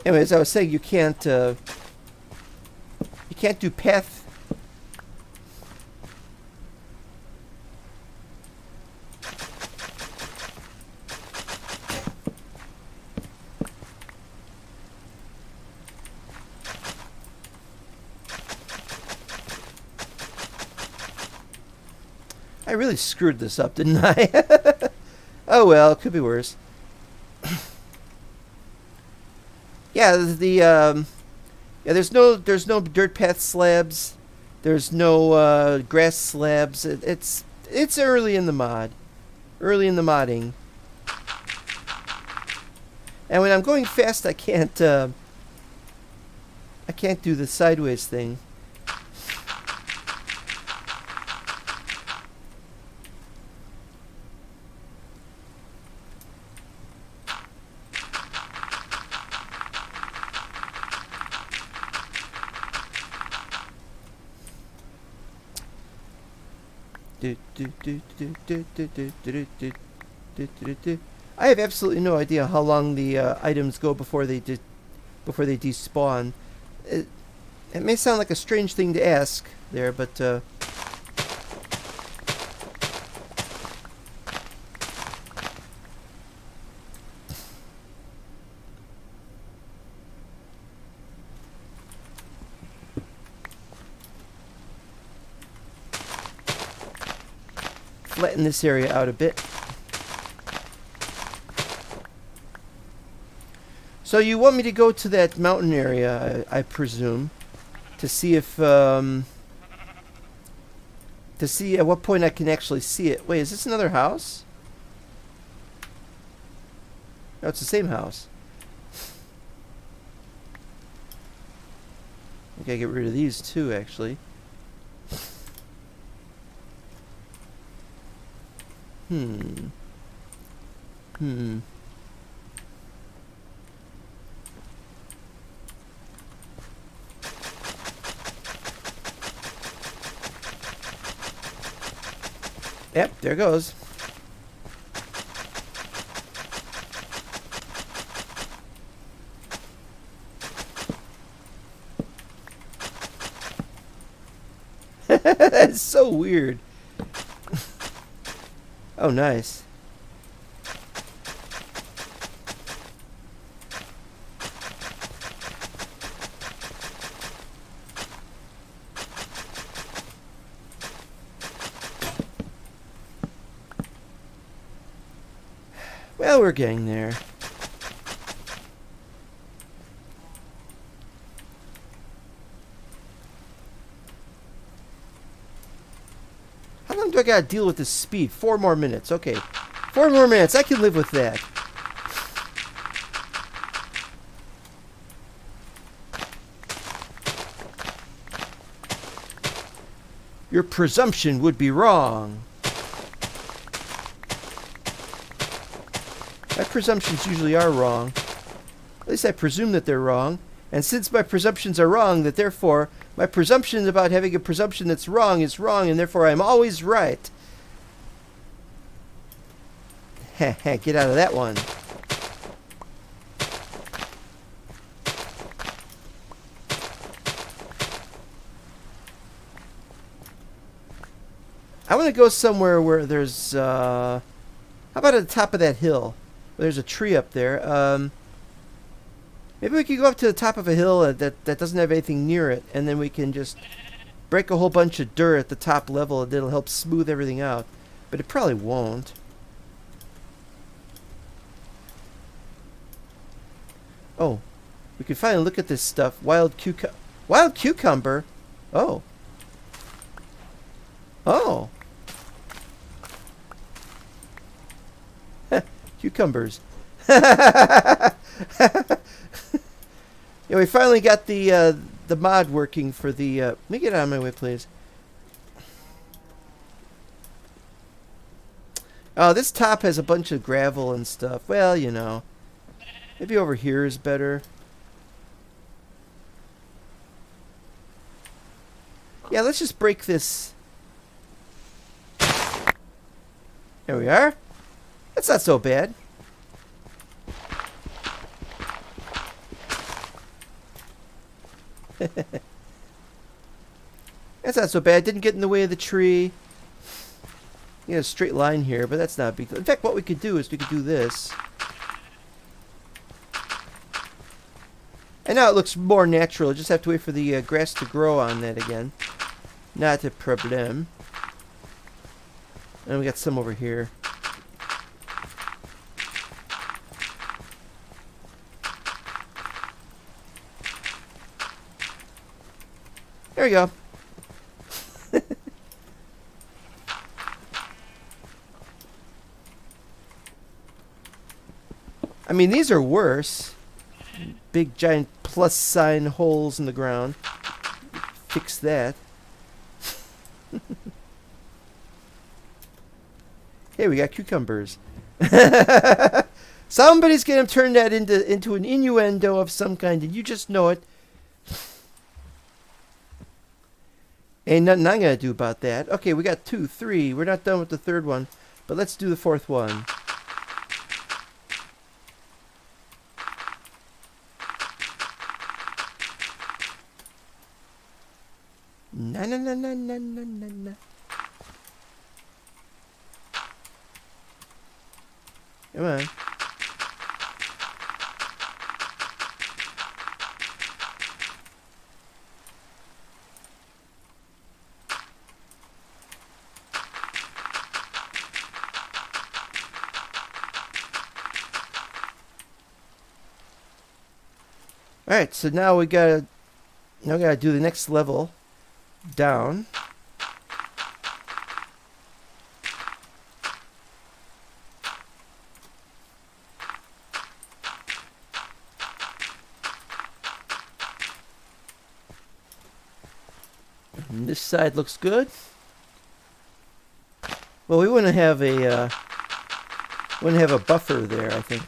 Anyways, I was saying you can't do path. I really screwed this up, didn't I? Oh well, it could be worse. Yeah, there's no dirt path slabs. There's no grass slabs. It's early in the mod, early in the modding. And when I'm going fast, I can't do the sideways thing. I have absolutely no idea how long the items go before they despawn. It may sound like a strange thing to ask there, but flatten this area out a bit. So you want me to go to that mountain area, I presume, to see if to see at what point I can actually see it. Wait, is this another house? No, it's the same house. I gotta get rid of these too, actually. Yep, there goes. That's so weird. Oh, nice. Well, we're getting there. How long do I gotta deal with this speed? 4 more minutes. Okay. 4 more minutes. I can live with that. Your presumption would be wrong. My presumptions usually are wrong. At least I presume that they're wrong. And since my presumptions are wrong, that therefore my presumption about having a presumption that's wrong is wrong, and therefore I'm always right. Heh, get out of that one. I want to go somewhere where there's, how about at the top of that hill? There's a tree up there. Maybe we could go up to the top of a hill that doesn't have anything near it, and then we can just break a whole bunch of dirt at the top level, and it'll help smooth everything out. But it probably won't. Oh, we can finally look at this stuff. Wild cucumber? Oh. Oh. Cucumbers. Yeah, we finally got the mod working for the... let me get out of my way, please. Oh, this top has a bunch of gravel and stuff. Well, you know. Maybe over here is better. Yeah, let's just break this. There we are. That's not so bad. That's not so bad. Didn't get in the way of the tree. You got a straight line here, but that's not a big deal. In fact, what we could do is we could do this. And now it looks more natural. Just have to wait for the grass to grow on that again. Not a problem. And we got some over here. There we go. I mean, these are worse. Big giant plus sign holes in the ground. Fix that. Hey, we got cucumbers. Somebody's gonna turn that into an innuendo of some kind, and you just know it. Ain't nothing I'm gonna do about that. Okay, we got 2, 3. We're not done with the third one, but let's do the fourth one. Na na na na na na na na. Come on. All right, so now we gotta do the next level down. And this side looks good. Well, we wouldn't have a buffer there, I think.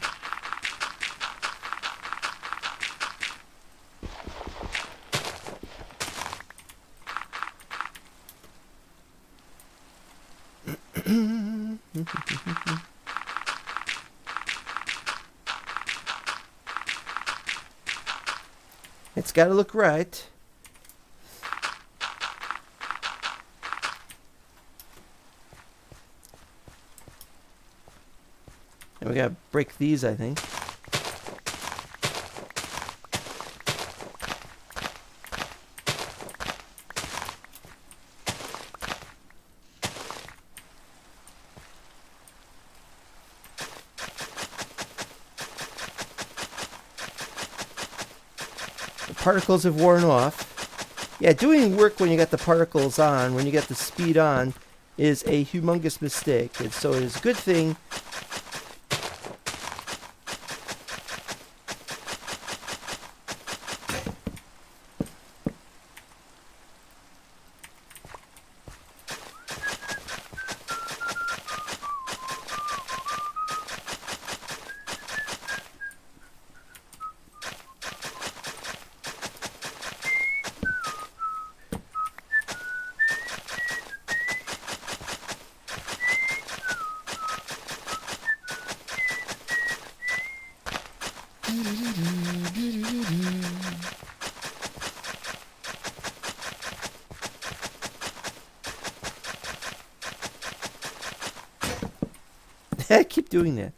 It's got to look right. And we gotta break these, I think. The particles have worn off. Yeah, doing work when you got the particles on, when you got the speed on, is a humongous mistake. And so it is a good thing. I keep doing that.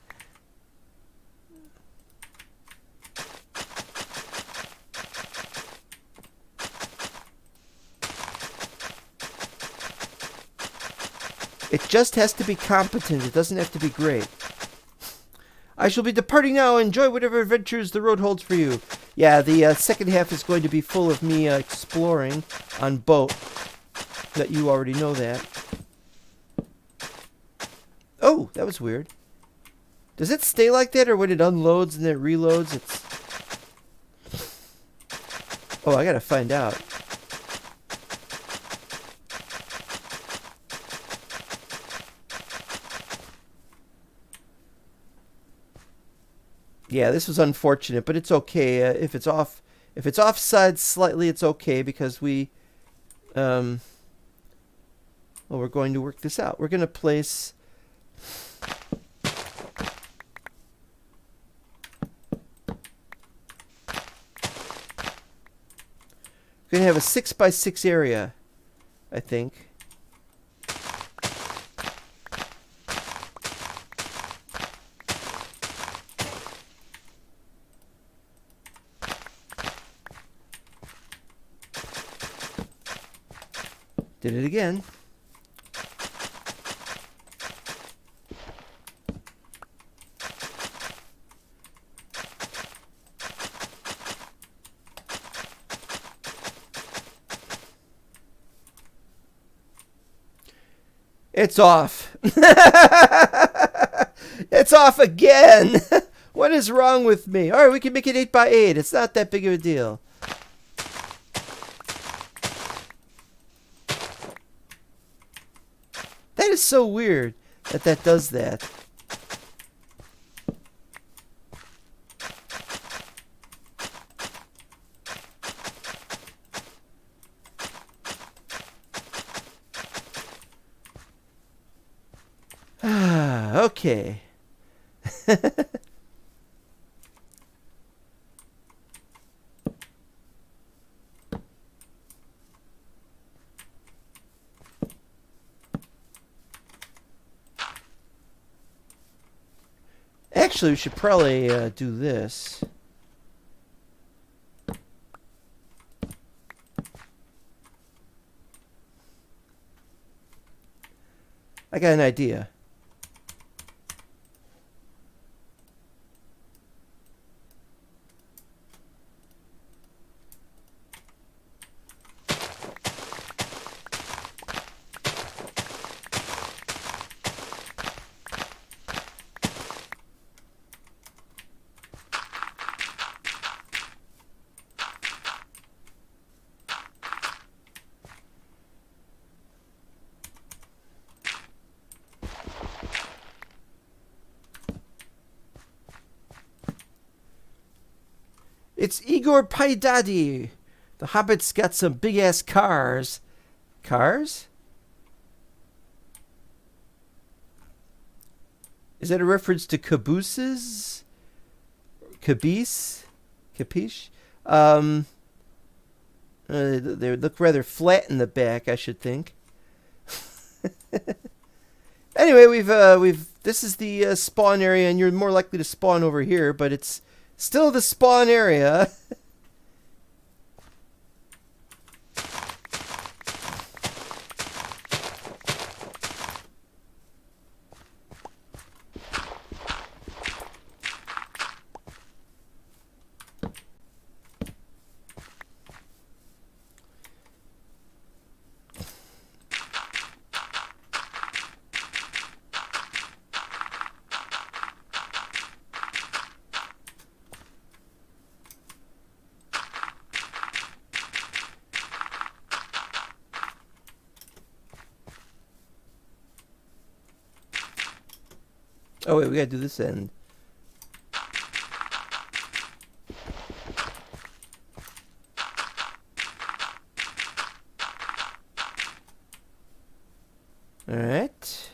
It just has to be competent. It doesn't have to be great. I shall be departing now. Enjoy whatever adventures the road holds for you. Yeah, the second half is going to be full of me exploring on boat. That you already know that. Oh, that was weird. Does it stay like that, or when it unloads and then it reloads, it's... Oh, I gotta find out. Yeah, this was unfortunate, but it's okay. If it's offside slightly, it's okay because we... well, we're going to work this out. We're going to place... We're going to have a 6x6 area, I think. Did it again. It's off. It's off again. What is wrong with me? All right, we can make it 8x8. It's not that big of a deal. That is so weird that does that. Okay. Actually, we should probably do this. I got an idea. It's Igor Paidadi. The Hobbit's got some big-ass cars. Cars? Is that a reference to cabooses? Caboose? Capiche? They look rather flat in the back, I should think. Anyway, we've this is the spawn area, and you're more likely to spawn over here, but it's still the spawn area. Oh wait, we gotta do this end. Alright.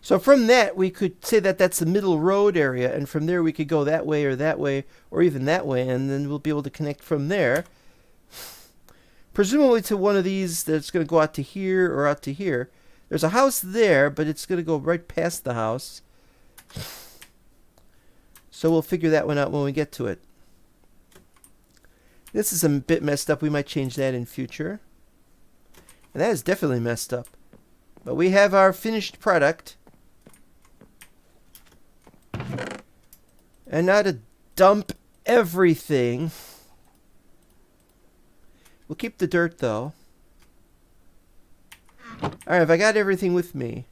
So from that, we could say that that's the middle road area, and from there we could go that way, or even that way, and then we'll be able to connect from there. Presumably to one of these that's going to go out to here or out to here. There's a house there, but it's going to go right past the house. So we'll figure that one out when we get to it. This is a bit messed up. We might change that in future. And that is definitely messed up. But we have our finished product. And now to dump everything. We'll keep the dirt, though. Alright, have I got everything with me?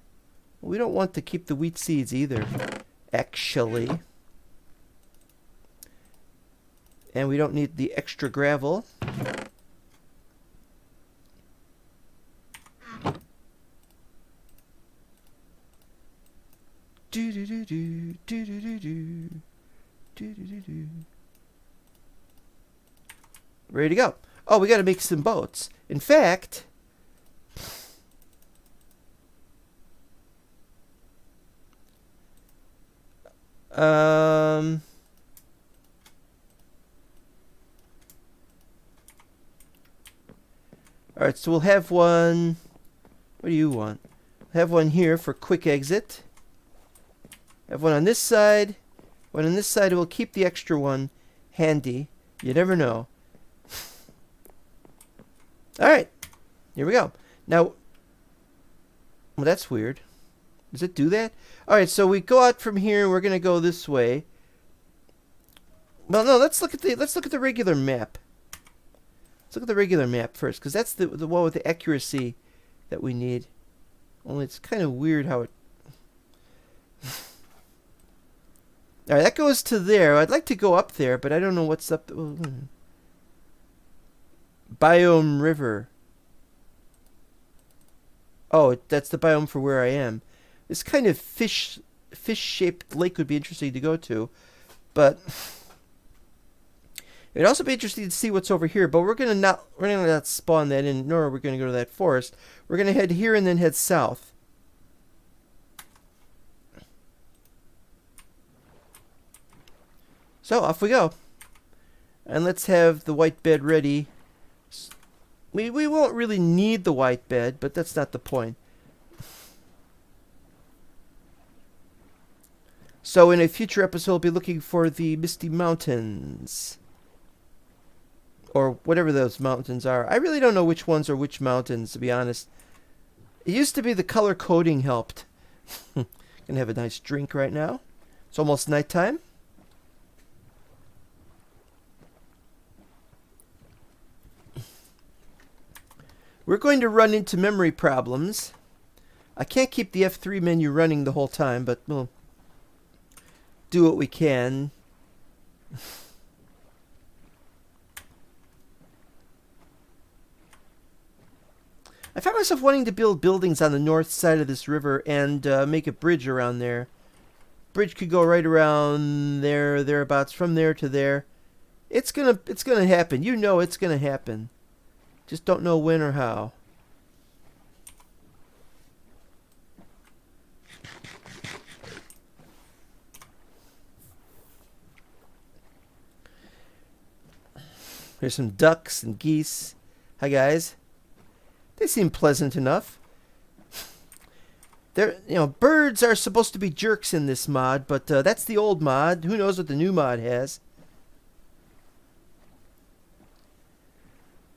We don't want to keep the wheat seeds either, actually. And we don't need the extra gravel. Do-do-do-do, do-do-do-do, do-do-do-do. Ready to go. Oh, we got to make some boats. In fact, all right, so we'll have one. What do you want? Have one here for quick exit. Have one on this side. One on this side. We'll keep the extra one handy. You never know. Alright, here we go. Now, well, that's weird. Does it do that? Alright, so we go out from here, we're gonna go this way. Well, no, let's look at the regular map. Let's look at the regular map first, because that's the one with the accuracy that we need. Only it's kind of weird how it... Alright, that goes to there. I'd like to go up there, but I don't know what's up... Biome River. Oh, that's the biome for where I am. This kind of fish-shaped lake would be interesting to go to, but it'd also be interesting to see what's over here. But we're gonna not spawn that in, nor are we gonna go to that forest. We're gonna head here and then head south. So off we go, and let's have the white bed ready. We won't really need the white bed, but that's not the point. So in a future episode, we'll be looking for the Misty Mountains. Or whatever those mountains are. I really don't know which ones are which mountains, to be honest. It used to be the color coding helped. Gonna have a nice drink right now. It's almost nighttime. We're going to run into memory problems. I can't keep the F3 menu running the whole time, but we'll do what we can. I found myself wanting to build buildings on the north side of this river and make a bridge around there. Bridge could go right around there, thereabouts, from there to there. It's gonna happen. You know it's gonna happen. Just don't know when or how. There's some ducks and geese. Hi, guys. They seem pleasant enough. Birds are supposed to be jerks in this mod, but that's the old mod. Who knows what the new mod has?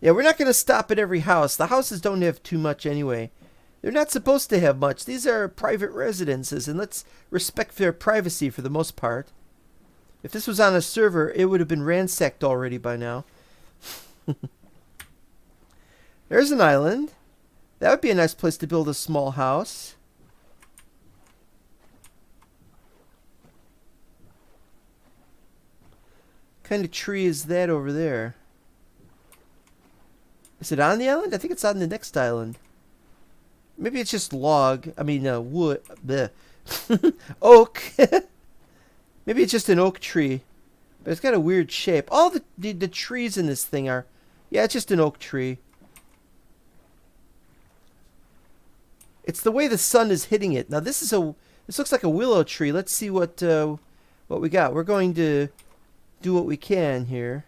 Yeah, we're not going to stop at every house. The houses don't have too much anyway. They're not supposed to have much. These are private residences, and let's respect their privacy for the most part. If this was on a server, it would have been ransacked already by now. There's an island. That would be a nice place to build a small house. What kind of tree is that over there? Is it on the island? I think it's on the next island. Maybe it's just log. I mean, wood. Oak. Maybe it's just an oak tree. But it's got a weird shape. All the trees in this thing are... Yeah, it's just an oak tree. It's the way the sun is hitting it. Now, this looks like a willow tree. Let's see what we got. We're going to do what we can here.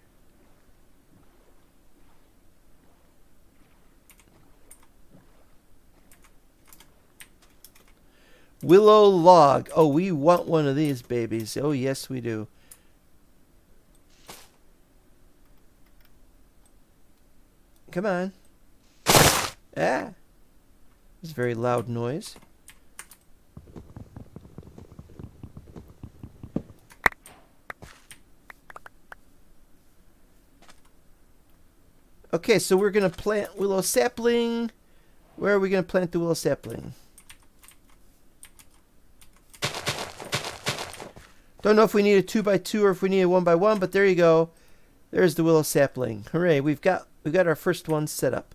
Willow log. Oh, we want one of these babies. Oh, yes, we do. Come on. Ah. It's a very loud noise. Okay, so we're going to plant willow sapling. Where are we going to plant the willow sapling? Don't know if we need a 2x2 or if we need a 1x1, but there you go. There's the willow sapling. Hooray! We've got our first one set up.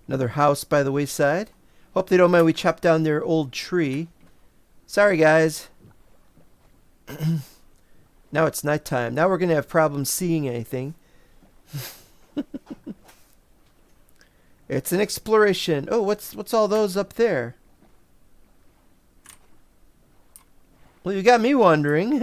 Another house by the wayside. Hope they don't mind we chop down their old tree. Sorry, guys. Now it's nighttime. Now we're going to have problems seeing anything. It's an exploration. Oh, what's all those up there? Well, you got me wondering.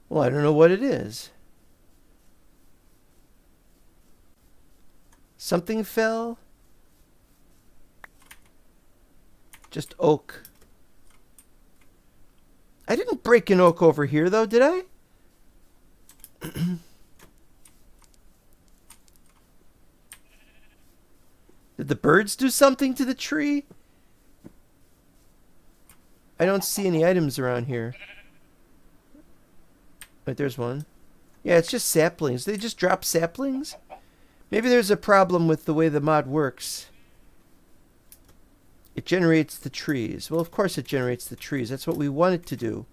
Well, I don't know what it is. Something fell? Just oak. I didn't break an oak over here, though, did I? Did the birds do something to the tree? I don't see any items around here. Wait, there's one. Yeah, it's just saplings. They just drop saplings? Maybe there's a problem with the way the mod works. It generates the trees. Well, of course it generates the trees. That's what we want it to do.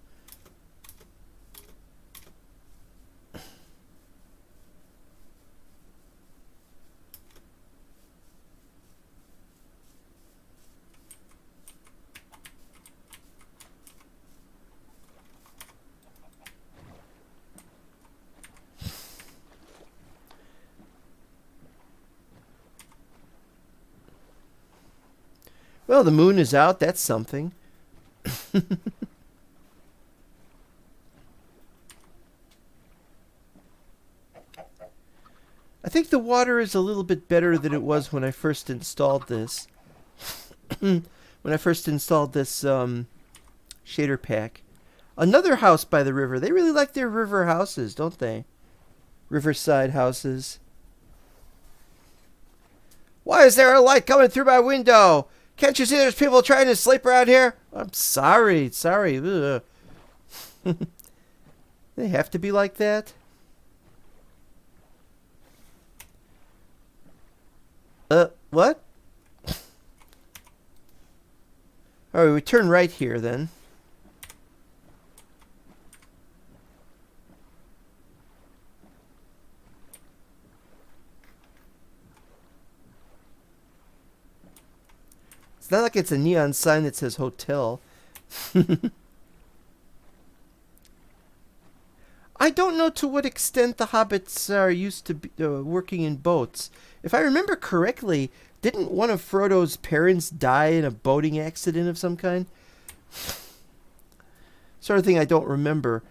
Well, the moon is out. That's something. I think the water is a little bit better than it was when I first installed this. When I first installed this shader pack. Another house by the river. They really like their river houses, don't they? Riverside houses. Why is there a light coming through my window? Can't you see there's people trying to sleep around here? I'm sorry. They have to be like that? What? All right, we turn right here then. It's not like it's a neon sign that says hotel. I don't know to what extent the hobbits are used to working in boats. If I remember correctly, didn't one of Frodo's parents die in a boating accident of some kind? Sort of thing I don't remember.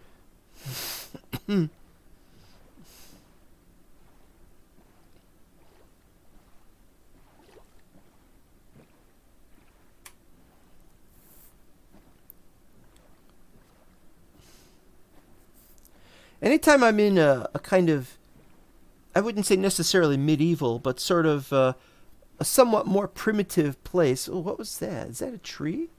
Anytime I'm in a kind of, I wouldn't say necessarily medieval, but sort of a somewhat more primitive place. Oh, what was that? Is that a tree?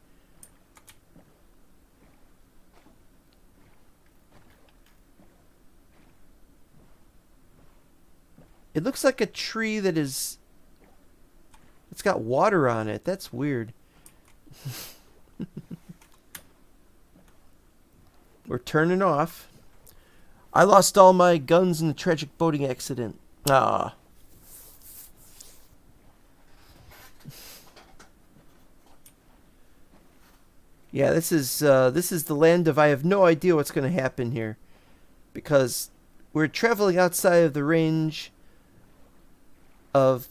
It looks like a tree that is... It's got water on it. That's weird. We're turning off. I lost all my guns in the tragic boating accident. Ah. Yeah, this is the land of I have no idea what's going to happen here, because we're traveling outside of the range of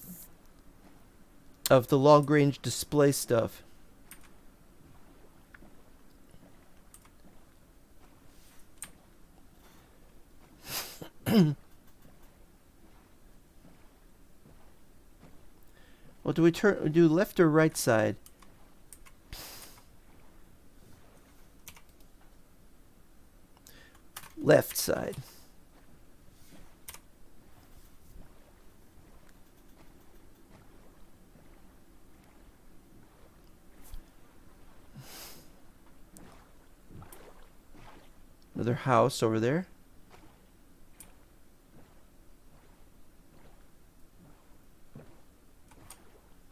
the long range display stuff. Well, do we do left or right side? Left side. Another house over there.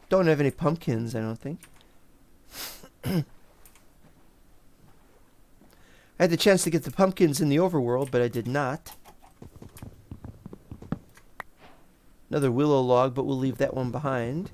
Don't have any pumpkins, I don't think. I had the chance to get the pumpkins in the overworld, but I did not. Another willow log, but we'll leave that one behind.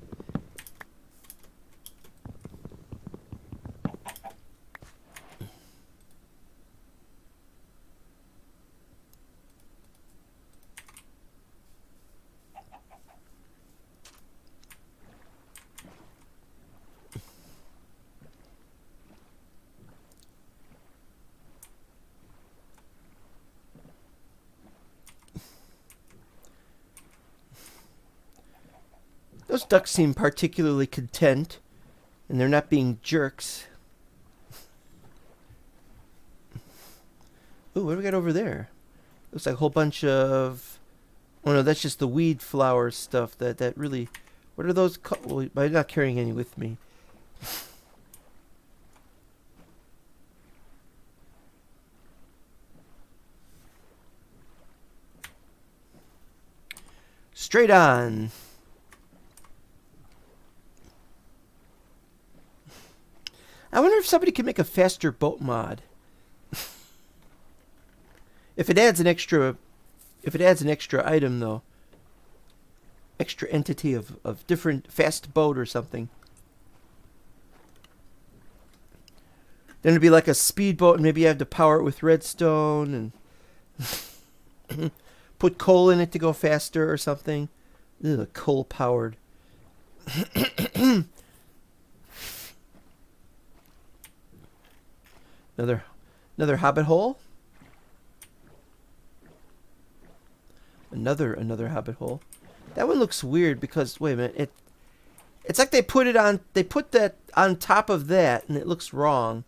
Those ducks seem particularly content, and they're not being jerks. Ooh, what do we got over there? Looks like a whole bunch of... Oh no, that's just the weed flower stuff. That really... What are those called? Well, I'm not carrying any with me. Straight on. I wonder if somebody can make a faster boat mod. If it adds an extra item though. Extra entity of different fast boat or something. Then it'd be like a speedboat, and maybe you have to power it with redstone and put coal in it to go faster or something. Ugh, coal powered. Another hobbit hole. Another hobbit hole. That one looks weird because wait a minute, it's like they put that on top of that and it looks wrong.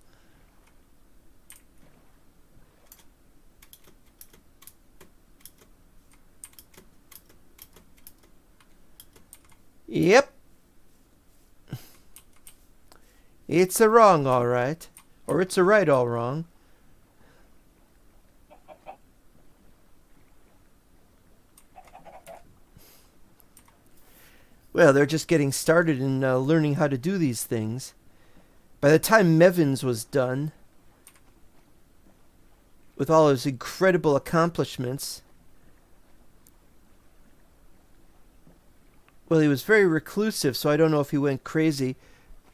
Yep. It's a wrong, all right. Or it's a right all wrong. Well, they're just getting started in learning how to do these things. By the time Mevins was done, with all his incredible accomplishments, well, he was very reclusive, so I don't know if he went crazy,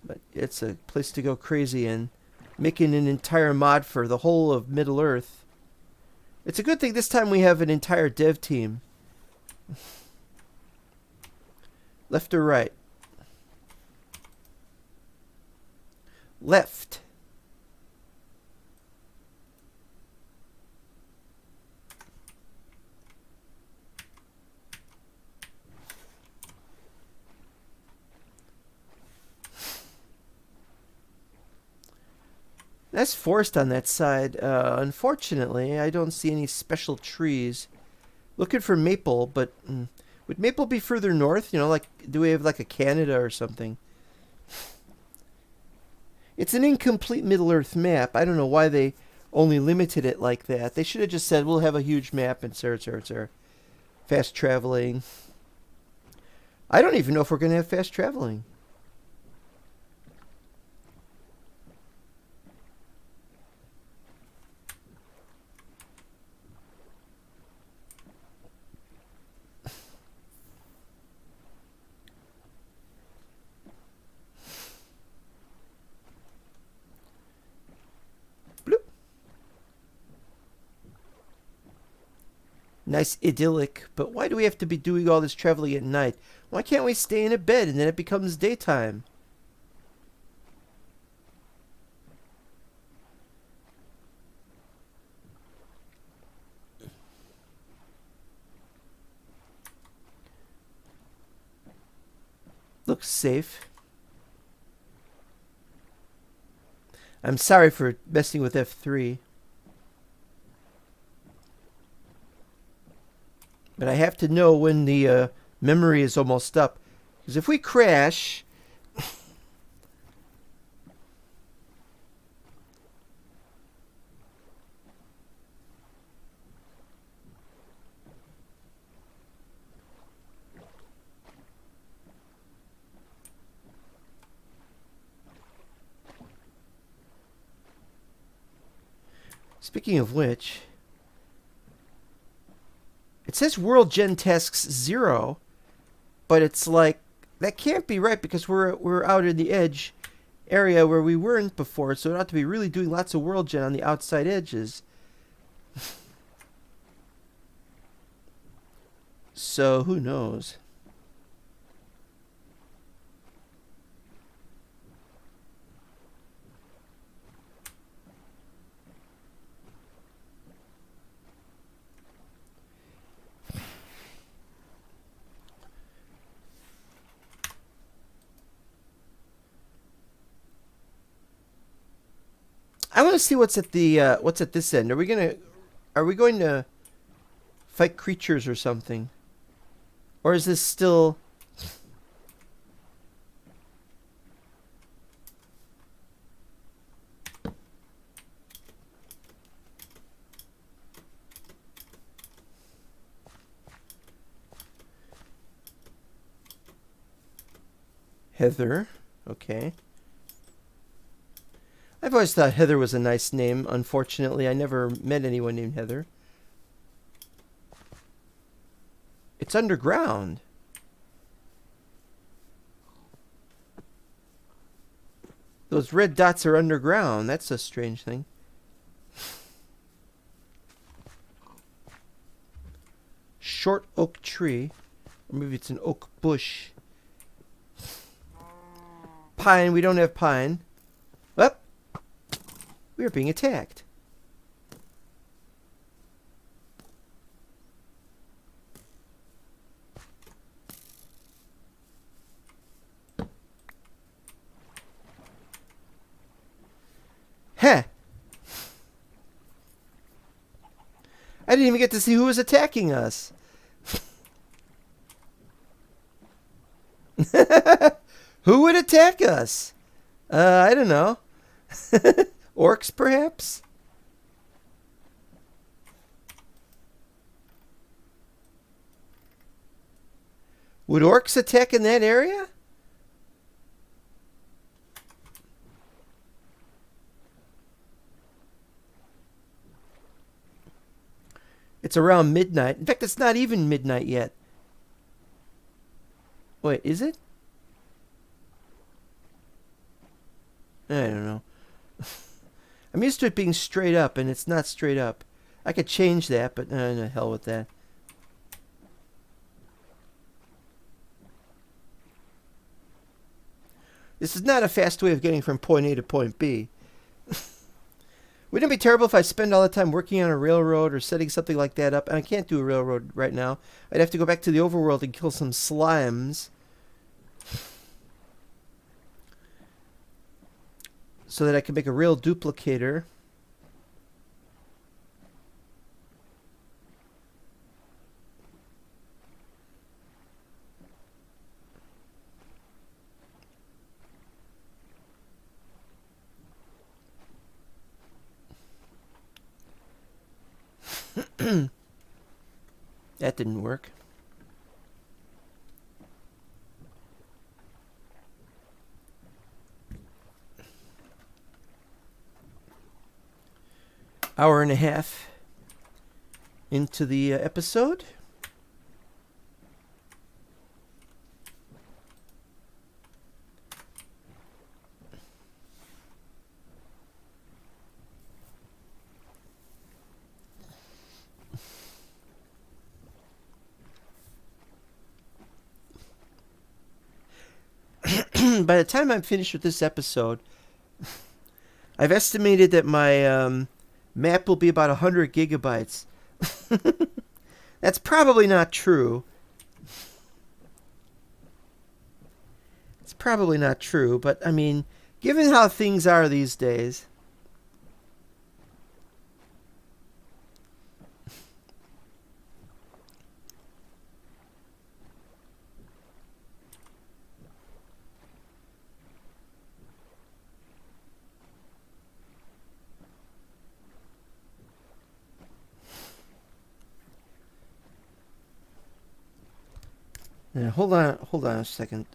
but it's a place to go crazy in. Making an entire mod for the whole of Middle-earth. It's a good thing this time we have an entire dev team. Left or right? Left. Nice forest on that side. Unfortunately, I don't see any special trees. Looking for maple, but would maple be further north? You know, like, do we have like a Canada or something? It's an incomplete Middle-earth map. I don't know why they only limited it like that. They should have just said, we'll have a huge map and sir. Fast traveling. I don't even know if we're going to have fast traveling. Nice idyllic, but why do we have to be doing all this traveling at night? Why can't we stay in a bed and then it becomes daytime? Looks safe. I'm sorry for messing with F3. But I have to know when the memory is almost up. Because if we crash... Speaking of which... It says World Gen Tasks 0, but it's like, that can't be right because we're out in the edge area where we weren't before, so it ought to be really doing lots of World Gen on the outside edges. So, who knows? I want to see what's at this end. Are we going to fight creatures or something? Or is this still Heather? Okay. I've always thought Heather was a nice name. Unfortunately, I never met anyone named Heather. It's underground. Those red dots are underground. That's a strange thing. Short oak tree. Or maybe it's an oak bush. Pine. We don't have pine. Up. We are being attacked. Heh. I didn't even get to see who was attacking us. Who would attack us? I don't know. Orcs, perhaps? Would orcs attack in that area? It's around midnight. In fact, it's not even midnight yet. Wait, is it? I don't know. I'm used to it being straight up, and it's not straight up. I could change that, but no, hell with that. This is not a fast way of getting from point A to point B. Wouldn't it be terrible if I spend all the time working on a railroad or setting something like that up? And I can't do a railroad right now. I'd have to go back to the overworld and kill some slimes. So that I can make a real duplicator. That didn't work. Hour and a half into the episode. By the time I'm finished with this episode, I've estimated that my map will be about 100 gigabytes. That's probably not true. It's probably not true, but I mean, given how things are these days. Now, hold on a second.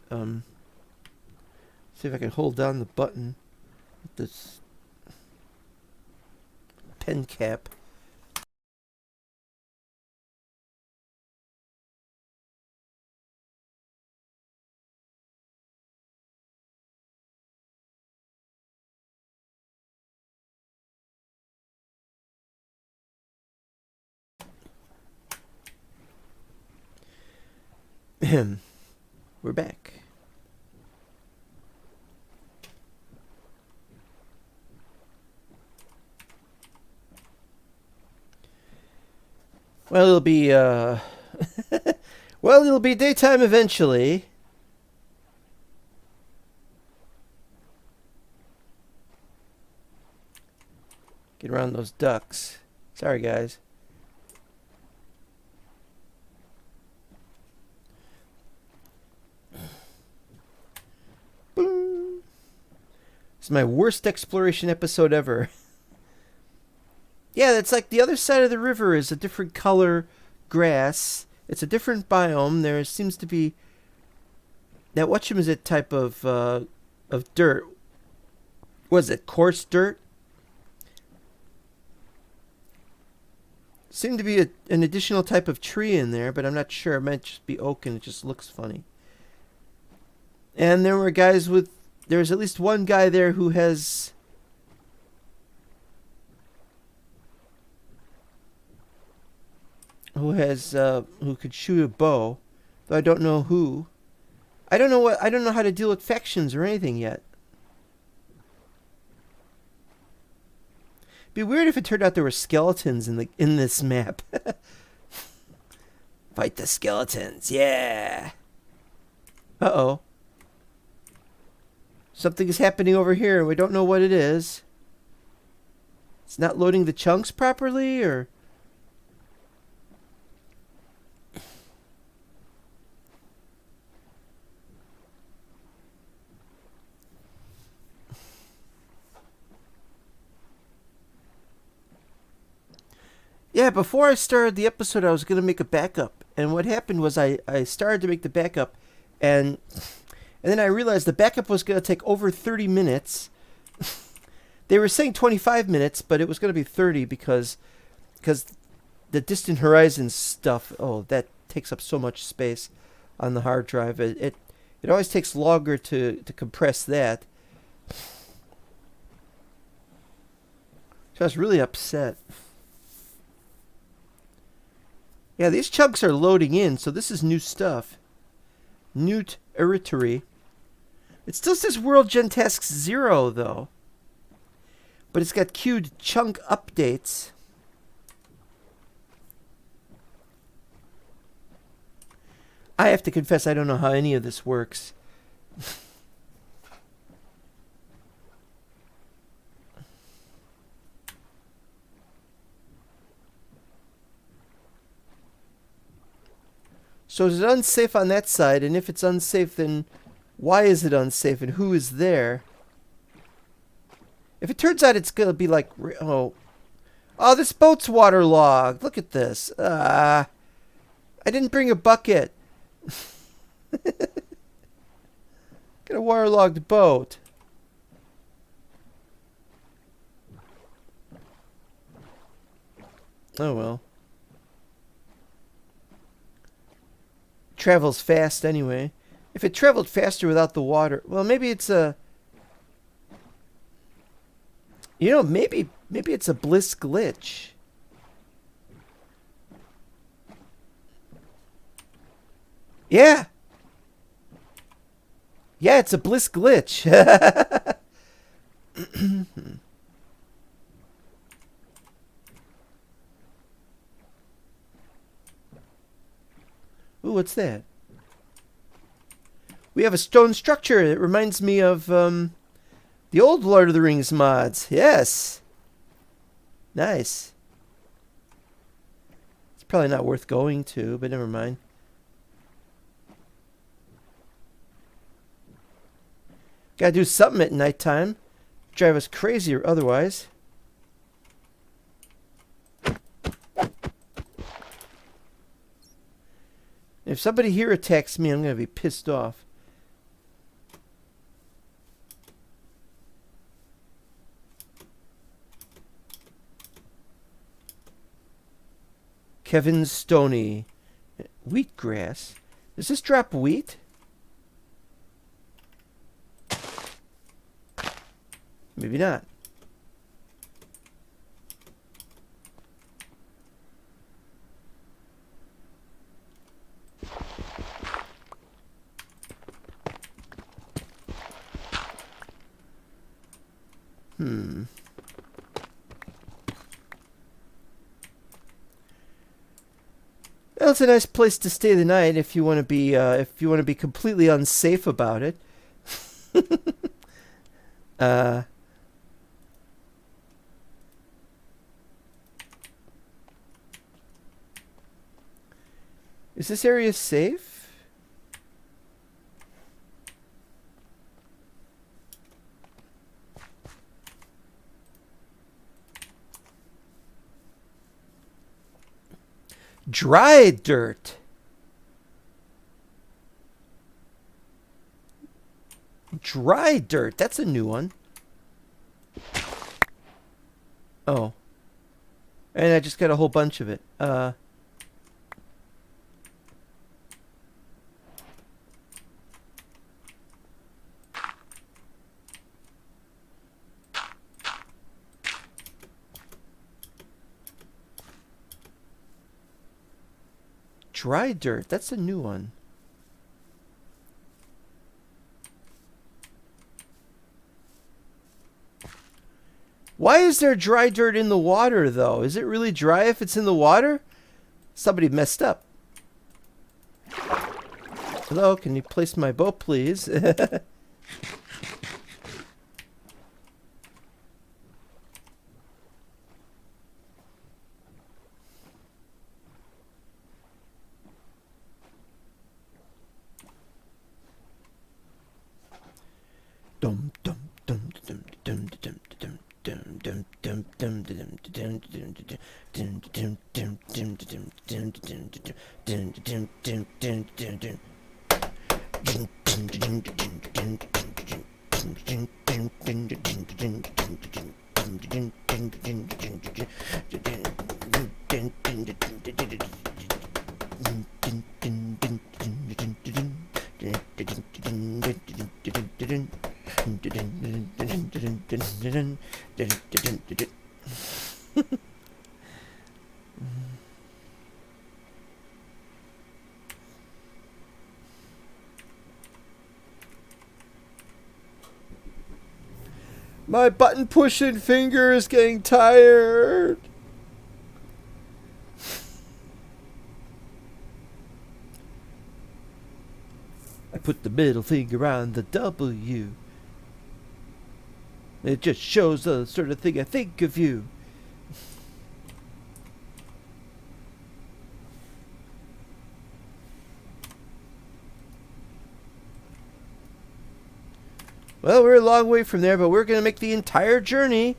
See if I can hold down the button with this pen cap. We're back. Well, it'll be well, it'll be daytime eventually. Get around those ducks. Sorry, guys. Boom. This is my worst exploration episode ever. Yeah, it's like the other side of the river is a different color grass. It's a different biome. There seems to be that whatchamacallit type of dirt. Was it coarse dirt? Seemed to be an additional type of tree in there, but I'm not sure. It might just be oak and it just looks funny. And there were guys with... There's at least one guy there who has... who could shoot a bow, though I don't know who. I don't know how to deal with factions or anything yet. Be weird if it turned out there were skeletons in this map. Fight the skeletons, yeah. Uh-oh. Something is happening over here and we don't know what it is. It's not loading the chunks properly, or... Yeah, before I started the episode, I was going to make a backup. And what happened was I started to make the backup, and then I realized the backup was going to take over 30 minutes. They were saying 25 minutes, but it was going to be 30 because the distant horizon stuff. Oh, that takes up so much space on the hard drive. It always takes longer to compress that. So I was really upset. Yeah, these chunks are loading in, so this is new stuff. Newt Eritary. It still says World Gen Tasks 0, though. But it's got queued chunk updates. I have to confess, I don't know how any of this works. So is it unsafe on that side? And if it's unsafe, then why is it unsafe? And who is there? If it turns out it's going to be like... Oh, this boat's waterlogged. Look at this. I didn't bring a bucket. Get a waterlogged boat. Oh well. Travels fast anyway. If it traveled faster without the water, well, maybe it's a... You know, maybe it's a Bliss glitch. Yeah. Yeah, it's a Bliss glitch. Ooh, what's that? We have a stone structure. It reminds me of the old Lord of the Rings mods. Yes. Nice. It's probably not worth going to, but never mind. Gotta do something at nighttime. Drive us crazy or otherwise. If somebody here attacks me, I'm going to be pissed off. Kevin Stoney. Wheatgrass. Does this drop wheat? Maybe not. Well, it's a nice place to stay the night if you want to be completely unsafe about it. Is this area safe? Dry dirt. Dry dirt. That's a new one. Oh. And I just got a whole bunch of it. Dry dirt. That's a new one. Why is there dry dirt in the water, though? Is it really dry if it's in the water? Somebody messed up. Hello, can you place my boat, please? Dum dum dum dum dum dum dum dum dum dum dum dum My button pushing finger is getting tired. I put the middle finger on the W. It just shows the sort of thing I think of you. Well, we're a long way from there, but we're going to make the entire journey.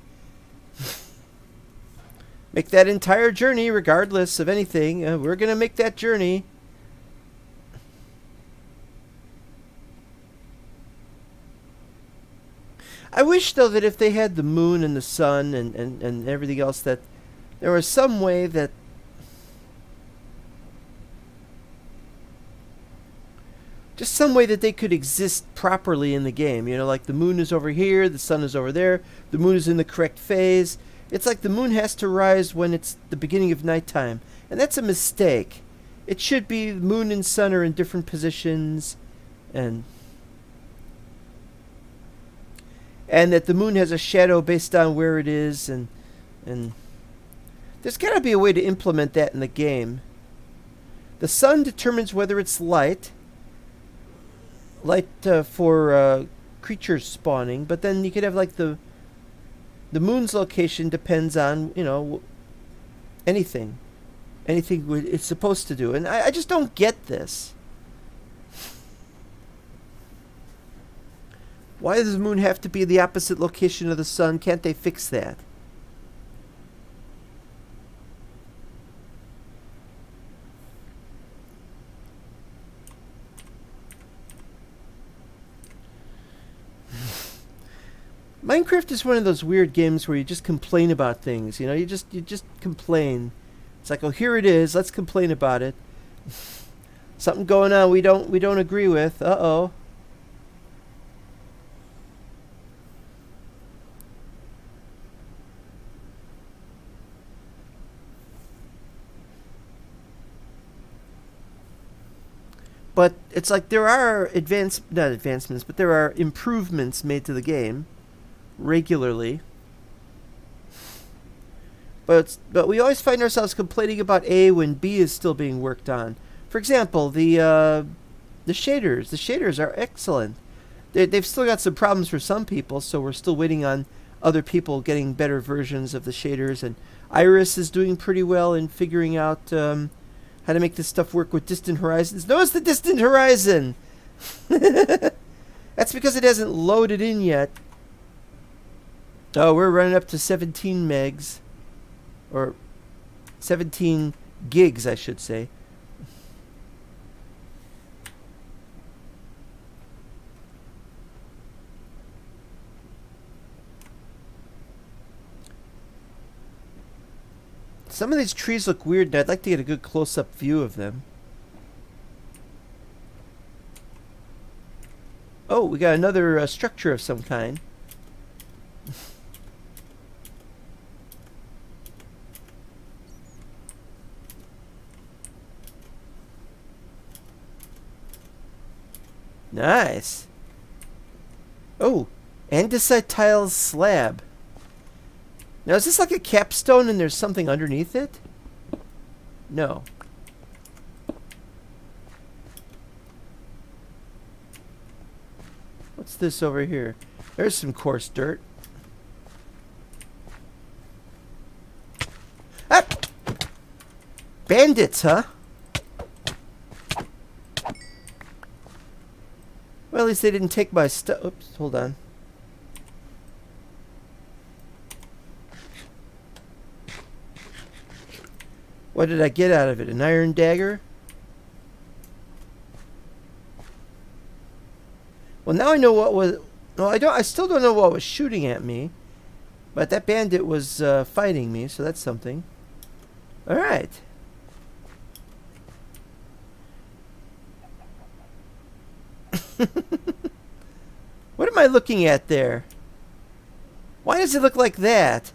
Make that entire journey regardless of anything. We're going to make that journey. I wish, though, that if they had the moon and the sun and everything else, that there was some way that just some way that they could exist properly in the game. You know, like the moon is over here, the sun is over there, the moon is in the correct phase. It's like the moon has to rise when it's the beginning of nighttime. And that's a mistake. It should be the moon and sun are in different positions, and that the moon has a shadow based on where it is, and there's got to be a way to implement that in the game. The sun determines whether it's light for creatures spawning, but then you could have like the moon's location depends on, you know, anything it's supposed to do, and I just don't get this. Why does the moon have to be the opposite location of the sun? Can't they fix that? Minecraft is one of those weird games where you just complain about things. You know, you just complain. It's like, oh, here it is. Let's complain about it. Something going on we don't agree with. Uh-oh. But it's like there are not advancements, but there are improvements made to the game regularly. But we always find ourselves complaining about A when B is still being worked on. For example, the shaders. The shaders are excellent. They've still got some problems for some people, so we're still waiting on other people getting better versions of the shaders. And Iris is doing pretty well in figuring out how to make this stuff work with distant horizons. Notice the distant horizon! That's because it hasn't loaded in yet. Oh, we're running up to 17 megs. Or 17 gigs, I should say. Some of these trees look weird, and I'd like to get a good close-up view of them. Oh, we got another structure of some kind. Nice. Oh, andesite tile slab. Now, is this like a capstone and there's something underneath it? No. What's this over here? There's some coarse dirt. Ah! Bandits, huh? Well, at least they didn't take my stuff. Oops, hold on. What did I get out of it? An iron dagger? Well, now I know what was... No, I still don't know what was shooting at me. But that bandit was fighting me, so that's something. Alright. What am I looking at there? Why does it look like that?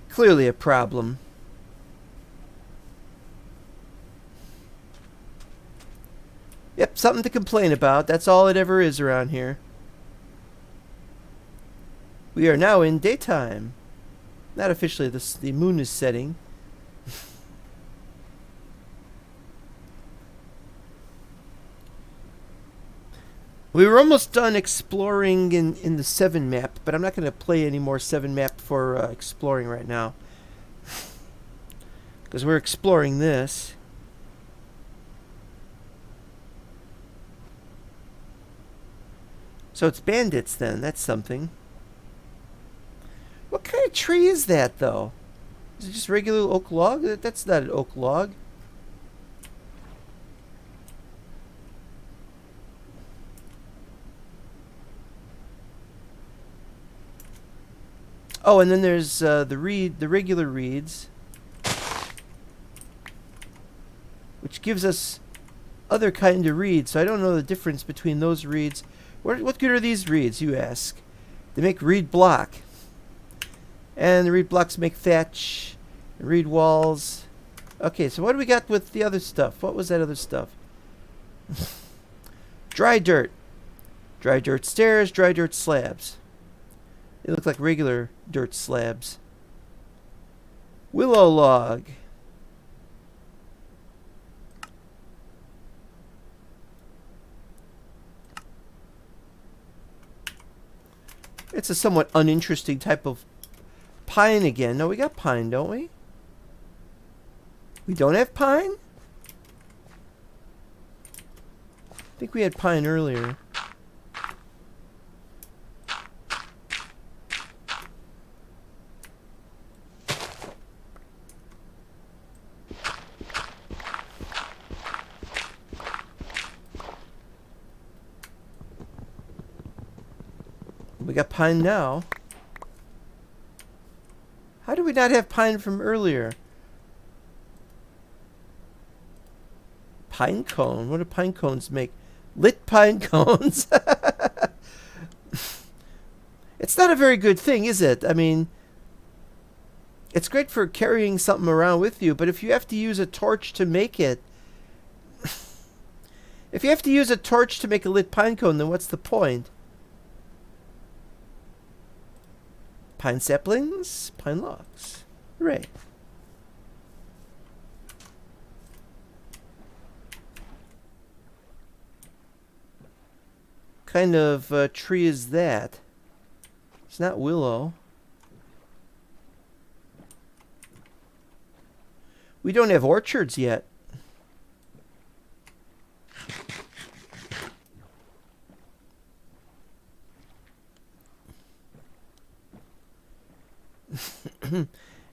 Clearly a problem. Yep, something to complain about. That's all it ever is around here. We are now in daytime. Not officially, the moon is setting. We were almost done exploring in the 7 map, but I'm not going to play any more 7 map for exploring right now. Because we're exploring this. So it's bandits then, that's something. What kind of tree is that, though? Is it just regular oak log? That's not an oak log. Oh, and then there's the regular reeds, which gives us other kind of reeds. So I don't know the difference between those reeds. What good are these reeds, you ask? They make reed block. And the reed blocks make thatch, reed walls. Okay, so what do we got with the other stuff? What was that other stuff? Dry dirt. Dry dirt stairs, dry dirt slabs. They look like regular dirt slabs. Willow log. It's a somewhat uninteresting type of pine again. No, we got pine, don't we? We don't have pine? I think we had pine earlier. We got pine now. How do we not have pine from earlier? Pine cone? What do pine cones make? Lit pine cones. It's not a very good thing, is it? I mean, it's great for carrying something around with you, but if you have to use a torch to make it, if you have to use a torch to make a lit pine cone, then what's the point? Pine saplings, pine logs. Hooray. Kind of tree is that? It's not willow. We don't have orchards yet.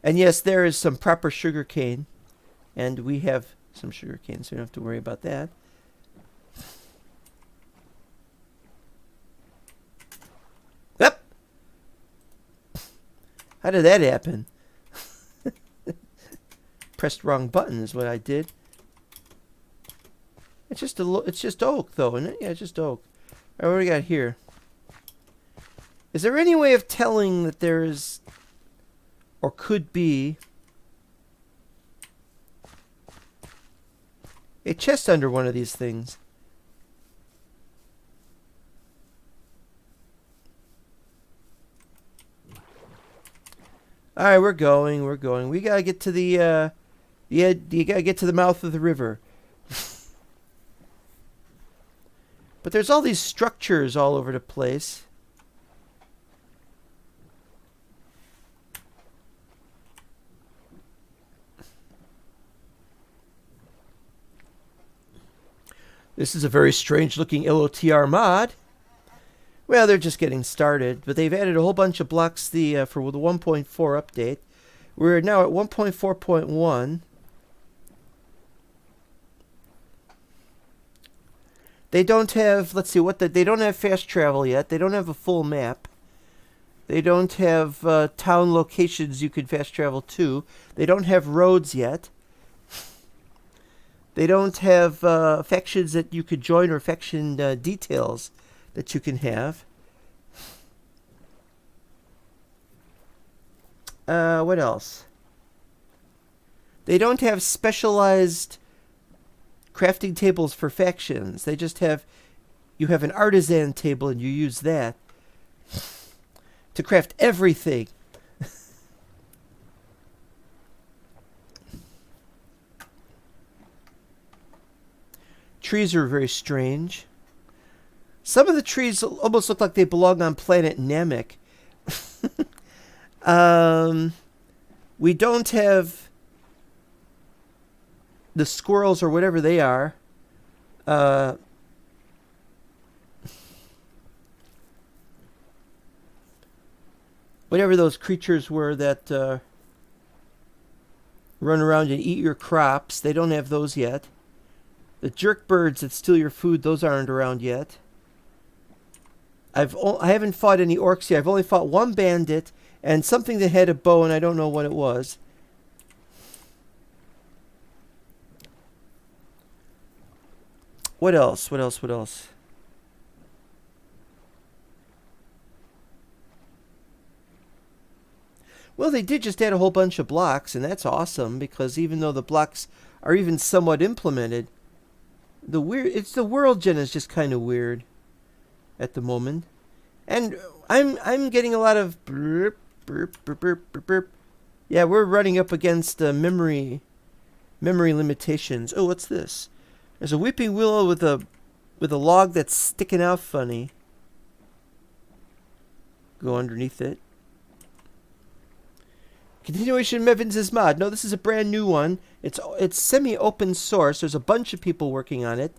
And yes, there is some proper sugar cane, and we have some sugar cane, so you don't have to worry about that. Yep. How did that happen? Pressed wrong button is what I did. It's just oak though, isn't it? Yeah, it's just oak. All right, what do we got here? Is there any way of telling that there is or could be a chest under one of these things? All right, we're going. We gotta get to the you gotta get to the mouth of the river. But there's all these structures all over the place. This is a very strange looking LOTR mod. Well, they're just getting started, but they've added a whole bunch of blocks for the 1.4 update. We're now at 1.4.1. They don't have, let's see, they don't have fast travel yet. They don't have a full map. They don't have town locations you could fast travel to. They don't have roads yet. They don't have factions that you could join or faction details that you can have. What else? They don't have specialized crafting tables for factions. They just have, you have an artisan table and you use that to craft everything. Trees are very strange. Some of the trees almost look like they belong on planet Namek. We don't have the squirrels or whatever they are. Whatever those creatures were that run around and eat your crops, they don't have those yet. The jerk birds that steal your food, those aren't around yet. I haven't fought any orcs yet. I've only fought one bandit and something that had a bow, and I don't know what it was. What else? What else? What else? Well, they did just add a whole bunch of blocks, and that's awesome, because even though the blocks are even somewhat implemented, the world gen is just kind of weird at the moment. And I'm getting a lot of burp, burp, burp, burp, burp, burp. Yeah, we're running up against memory limitations. Oh, what's this? There's a weeping willow with a log that's sticking out funny. Go underneath it. Continuation of Evans' mod. No, this is a brand new one. It's semi-open source. There's a bunch of people working on it.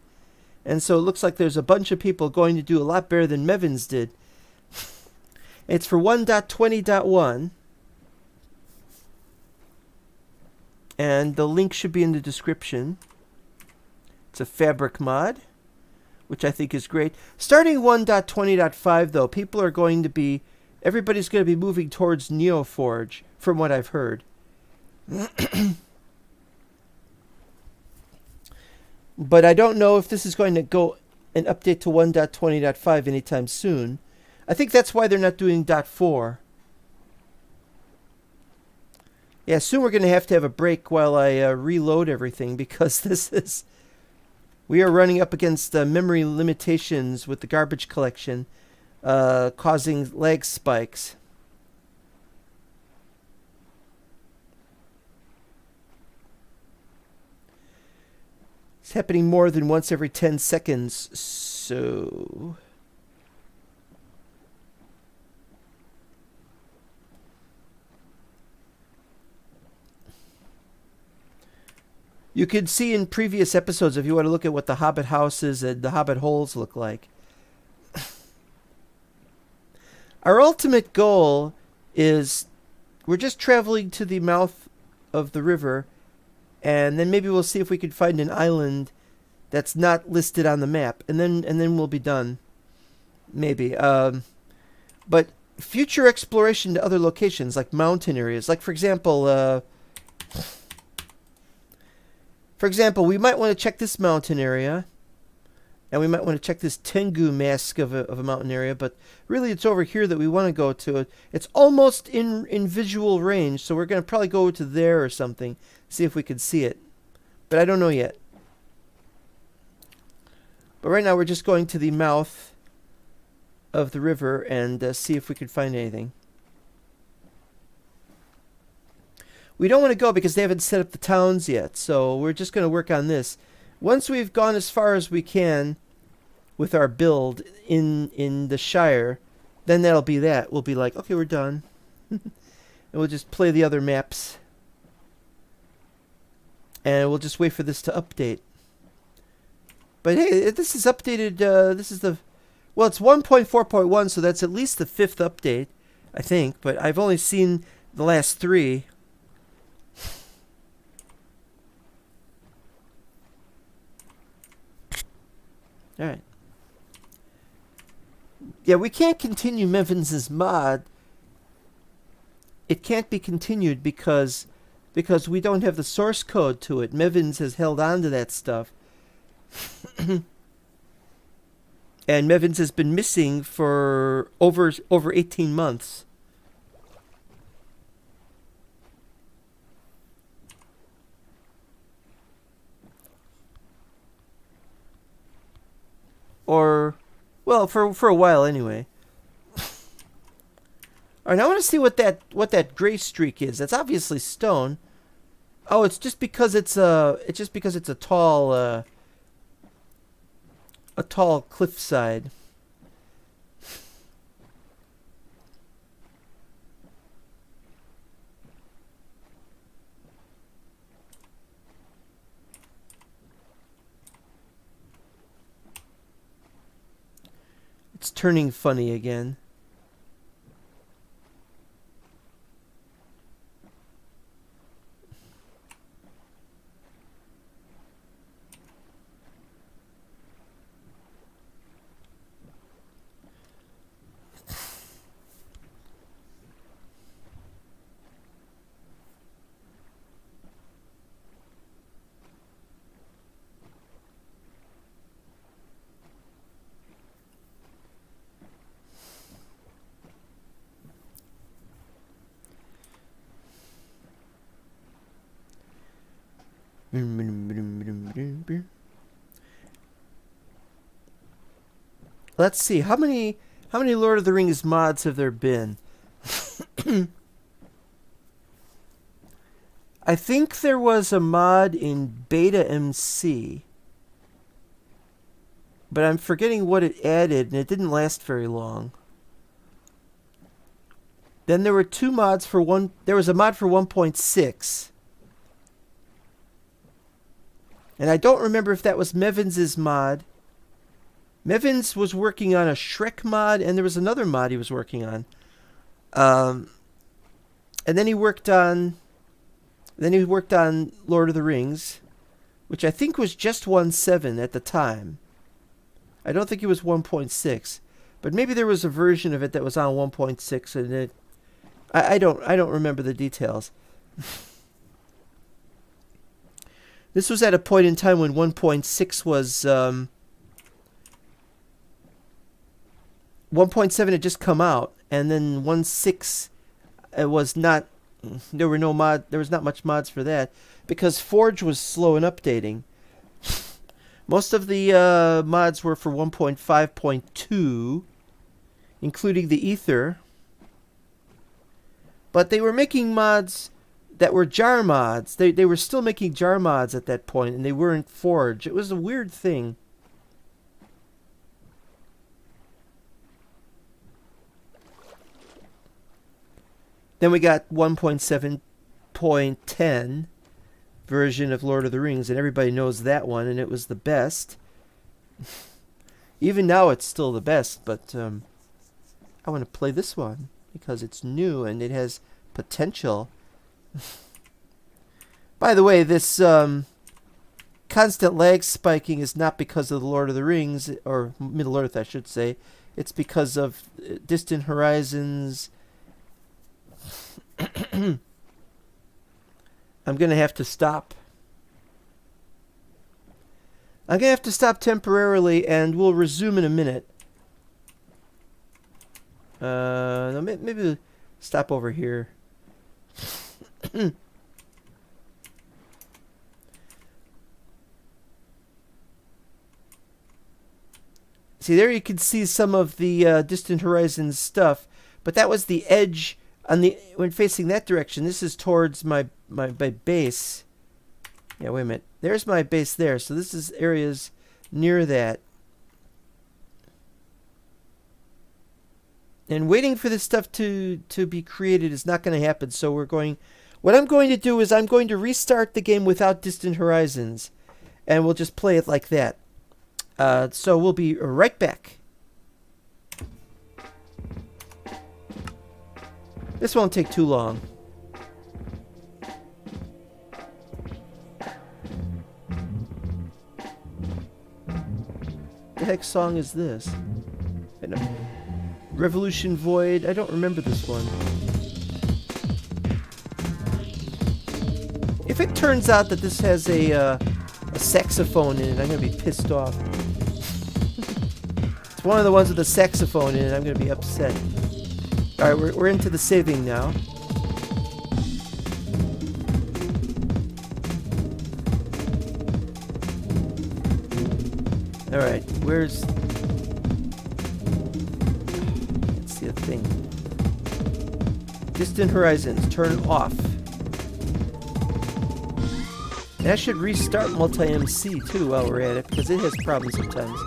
And so it looks like there's a bunch of people going to do a lot better than Mevins did. It's for 1.20.1. And the link should be in the description. It's a fabric mod, which I think is great. Starting 1.20.5, though, everybody's going to be moving towards NeoForge, from what I've heard. But I don't know if this is going to go an update to 1.20.5 anytime soon. I think that's why they're not doing .4. Yeah, soon we're going to have a break while I reload everything, because we are running up against memory limitations with the garbage collection, causing lag spikes. It's happening more than once every 10 seconds, so... You could see in previous episodes, if you want to look at what the Hobbit houses and the Hobbit holes look like. Our ultimate goal is we're just traveling to the mouth of the river, and then maybe we'll see if we can find an island that's not listed on the map, and then we'll be done. Maybe. But future exploration to other locations, like mountain areas, like for example, we might want to check this mountain area, and we might want to check this Tengu mask of a mountain area, but really it's over here that we want to go to. It's almost in visual range, so we're going to probably go to there or something, see if we can see it. But I don't know yet. But right now we're just going to the mouth of the river and see if we can find anything. We don't want to go because they haven't set up the towns yet, so we're just going to work on this. Once we've gone as far as we can with our build in the Shire, then that'll be that. We'll be like, okay, we're done. And we'll just play the other maps. And we'll just wait for this to update. But hey, this is updated, well, it's 1.4.1, so that's at least the 5th update, I think. But I've only seen the last 3. Alright. Yeah, we can't continue Mevins's mod. It can't be continued because we don't have the source code to it. Mevins has held on to that stuff. And Mevins has been missing for over 18 months. Or, well, for a while anyway. All right, now I want to see what that gray streak is. That's obviously stone. Oh, it's just because it's a tall cliffside. It's turning funny again. Let's see, how many Lord of the Rings mods have there been? I think there was a mod in Beta MC, but I'm forgetting what it added, and it didn't last very long. Then there were two mods for one. There was a mod for 1.6. And I don't remember if that was Mevins's mod. Mevins was working on a Shrek mod, and there was another mod he was working on. And then he worked on Lord of the Rings, which I think was just 1.7 at the time. I don't think it was 1.6, but maybe there was a version of it that was on 1.6, and I don't remember the details. This was at a point in time when 1.6 was 1.7 had just come out, and then 1.6 was not. There was not much mods for that because Forge was slow in updating. Most of the mods were for 1.5.2, including the Ether. But they were making mods that were jar mods. They were still making jar mods at that point, and they weren't Forge. It was a weird thing. Then we got 1.7.10 version of Lord of the Rings, and everybody knows that one, and it was the best. Even now it's still the best, but I want to play this one because it's new and it has potential. By the way, this constant lag spiking is not because of the Lord of the Rings, or Middle Earth, I should say. It's because of Distant Horizons. I'm going to have to stop. I'm going to have to stop temporarily, and we'll resume in a minute. Maybe stop over here. See, there you can see some of the Distant Horizons stuff, but that was the edge on the when facing that direction. This is towards my base. Yeah, wait a minute. There's my base there, so this is areas near that. And waiting for this stuff to be created is not going to happen, so what I'm going to do is I'm going to restart the game without Distant Horizons, and we'll just play it like that. So we'll be right back. This won't take too long. The heck song is this? I know. Revolution Void. I don't remember this one. If it turns out that this has a saxophone in it, I'm gonna be pissed off. It's one of the ones with a saxophone in it. I'm gonna be upset. All right, we're into the saving now. All right, where's? Can't see a thing. Distant horizons, turn off. And I should restart multi-MC too while we're at it, because it has problems sometimes.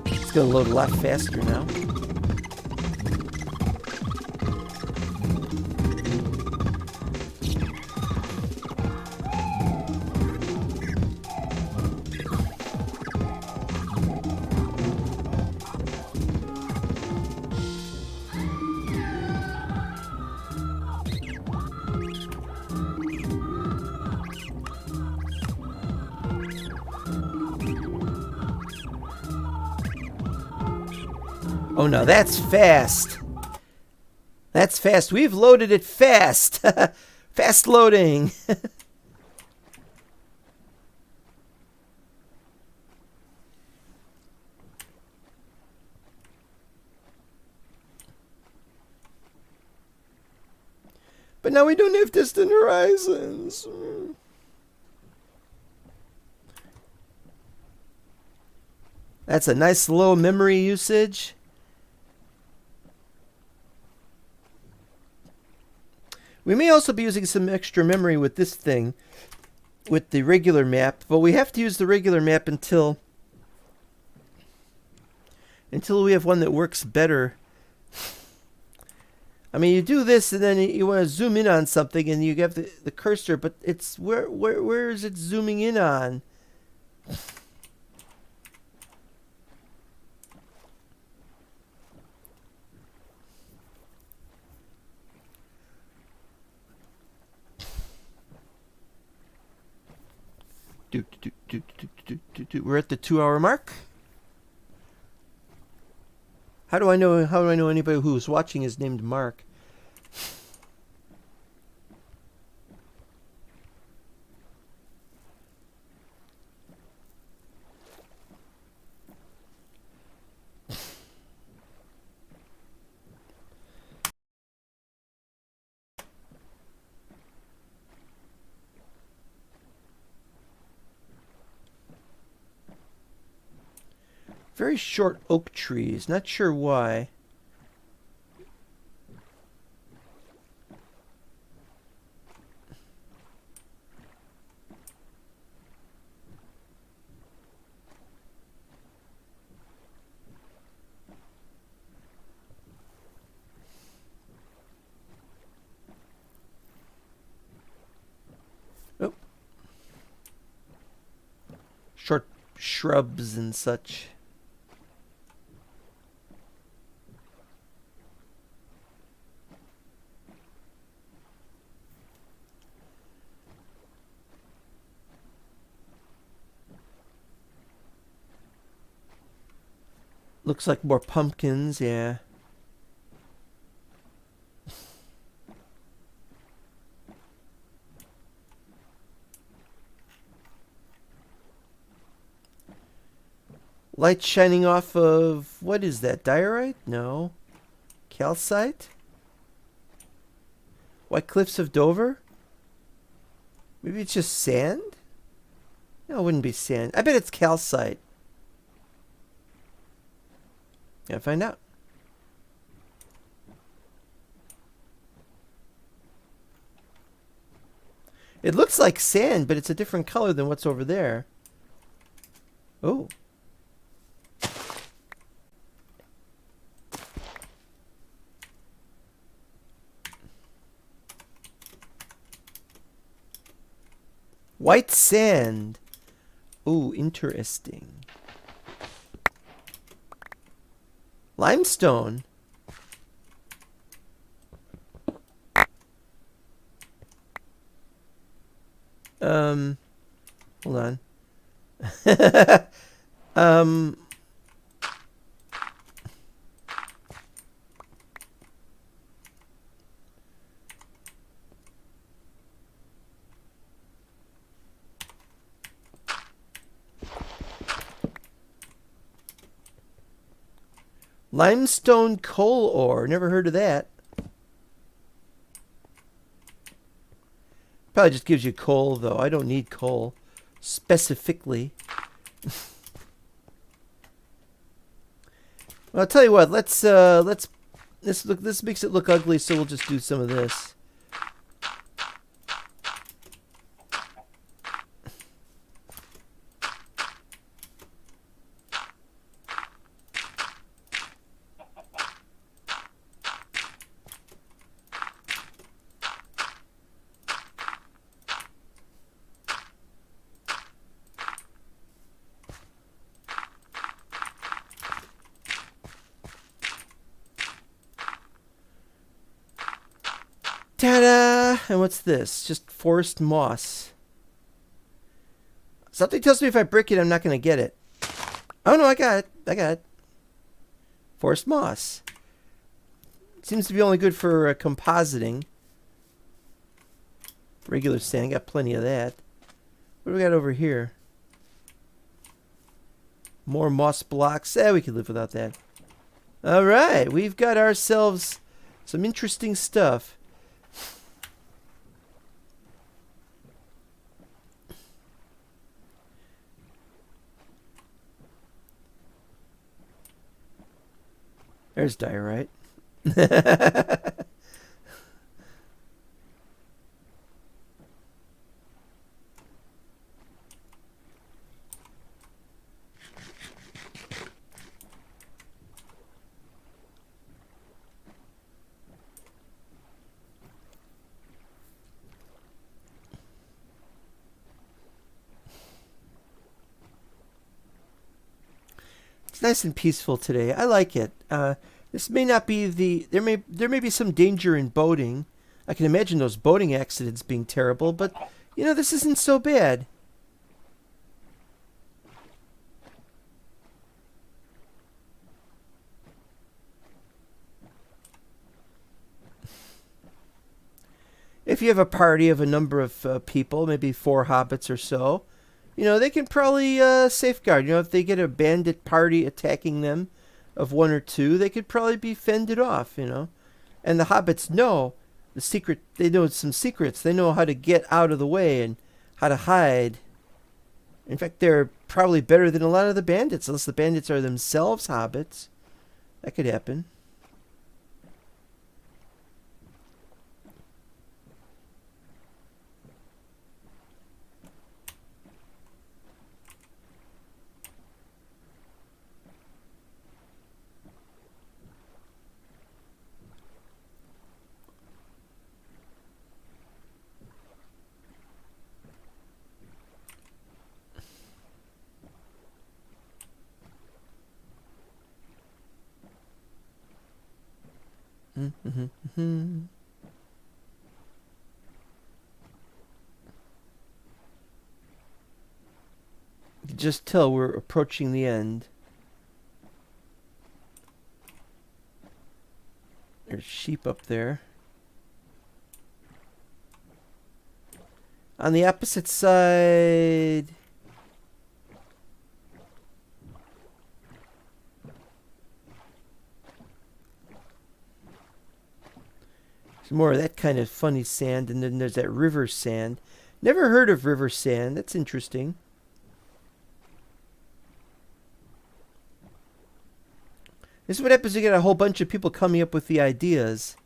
It's gonna load a lot faster now. Oh no, that's fast. That's fast. We've loaded it fast. Fast loading. But now we don't have distant horizons. That's a nice low memory usage. We may also be using some extra memory with this thing, with the regular map, but we have to use the regular map until we have one that works better. I mean, you do this and then you want to zoom in on something and you have the cursor, but it's where is it zooming in on? We're at the 2-hour mark. How do I know anybody who's watching is named Mark? Very short oak trees. Not sure why. Oh. Short shrubs and such. Looks like more pumpkins, yeah. Light shining off of, what is that, diorite? No. Calcite? White Cliffs of Dover? Maybe it's just sand? No, it wouldn't be sand. I bet it's calcite. Gotta find out. It looks like sand, but it's a different color than what's over there. Oh. White sand. Oh, interesting. Limestone. Hold on. um, limestone coal ore. Never heard of that. Probably just gives you coal, though. I don't need coal specifically. Well, I'll tell you what. Let's this makes it look ugly, so we'll just do some of this. Ta-da! And what's this? Just forest moss. Something tells me if I brick it, I'm not going to get it. Oh, no, I got it. I got it. Forest moss. Seems to be only good for compositing. Regular sand. Got plenty of that. What do we got over here? More moss blocks. We can live without that. All right. We've got ourselves some interesting stuff. There's diorite. It's nice and peaceful today. I like it. This may not be the... There may be some danger in boating. I can imagine those boating accidents being terrible, but, you know, this isn't so bad. If you have a party of a number of people, maybe 4 hobbits or so, you know, they can probably safeguard. You know, if they get a bandit party attacking them of 1 or 2, they could probably be fended off, you know. And the hobbits know the secret. They know some secrets. They know how to get out of the way and how to hide. In fact, they're probably better than a lot of the bandits, unless the bandits are themselves hobbits. That could happen. You can just tell we're approaching the end. There's sheep up there. On the opposite side... more of that kind of funny sand, and then there's that river sand. Never heard of river sand. That's interesting. This is what happens when you get a whole bunch of people coming up with the ideas.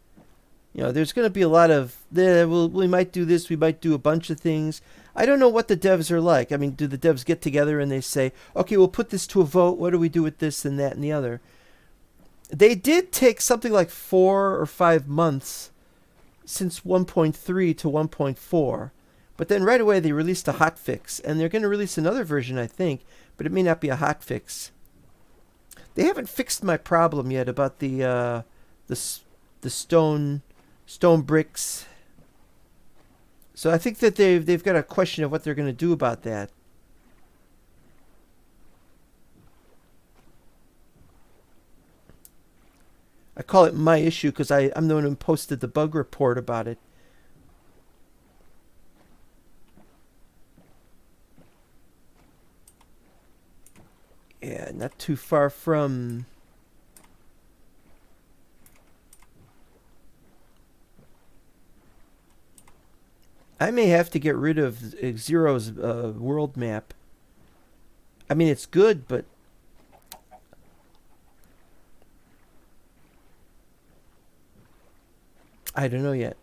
You know, there's going to be a lot of, we might do this, we might do a bunch of things. I don't know what the devs are like. I mean, do the devs get together and they say, okay, we'll put this to a vote. What do we do with this and that and the other? They did take something like 4 or 5 months since 1.3 to 1.4, but then right away they released a hotfix, and they're going to release another version, I think, but it may not be a hotfix. They haven't fixed my problem yet about the stone bricks So I think that they've got a question of what they're going to do about that. I call it my issue because I'm the one who posted the bug report about it. Yeah, not too far from... I may have to get rid of Zero's world map. I mean, it's good, but... I don't know yet.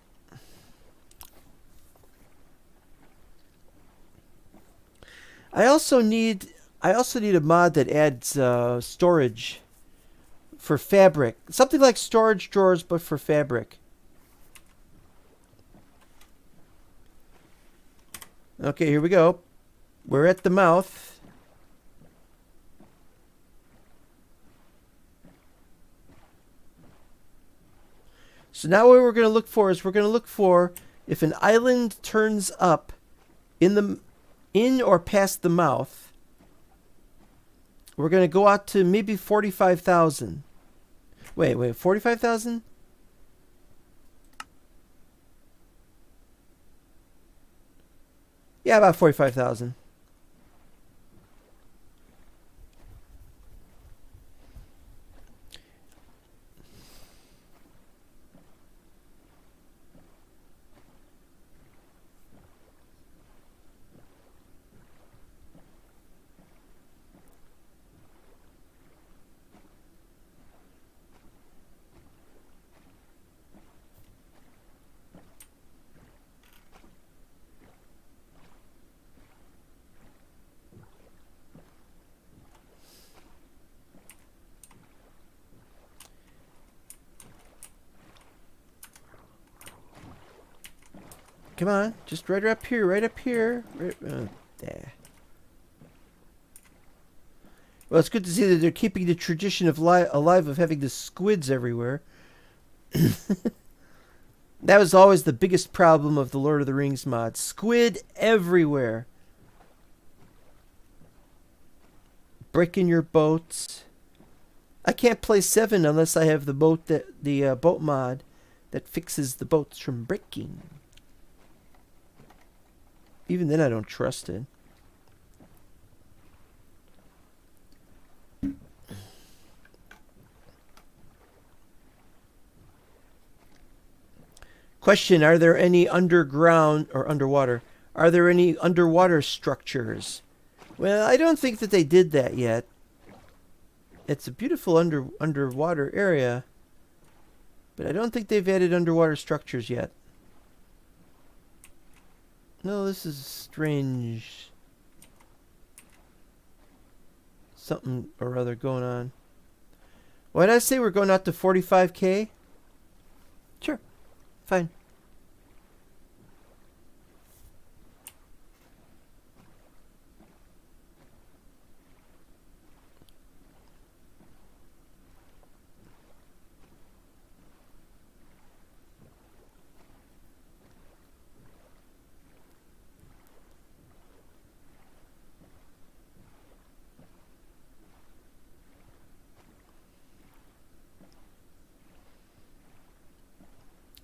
I also need a mod that adds storage for fabric. Something like storage drawers, but for fabric. Okay, here we go. We're at the mouth. So now what we're going to look for is if an island turns up in or past the mouth, we're going to go out to maybe 45,000. Wait, 45,000? Yeah, about 45,000. Come on, just right up here, right up here. There. Well, it's good to see that they're keeping the tradition of alive of having the squids everywhere. That was always the biggest problem of the Lord of the Rings mod. Squid everywhere. Breaking your boats. I can't play 7 unless I have the boat boat mod that fixes the boats from breaking. Even then, I don't trust it. Question, are there any underground or underwater? Are there any underwater structures? Well, I don't think that they did that yet. It's a beautiful underwater area, but I don't think they've added underwater structures yet. No, this is strange. Something or other going on. Why did I say we're going out to 45K? Sure. Fine.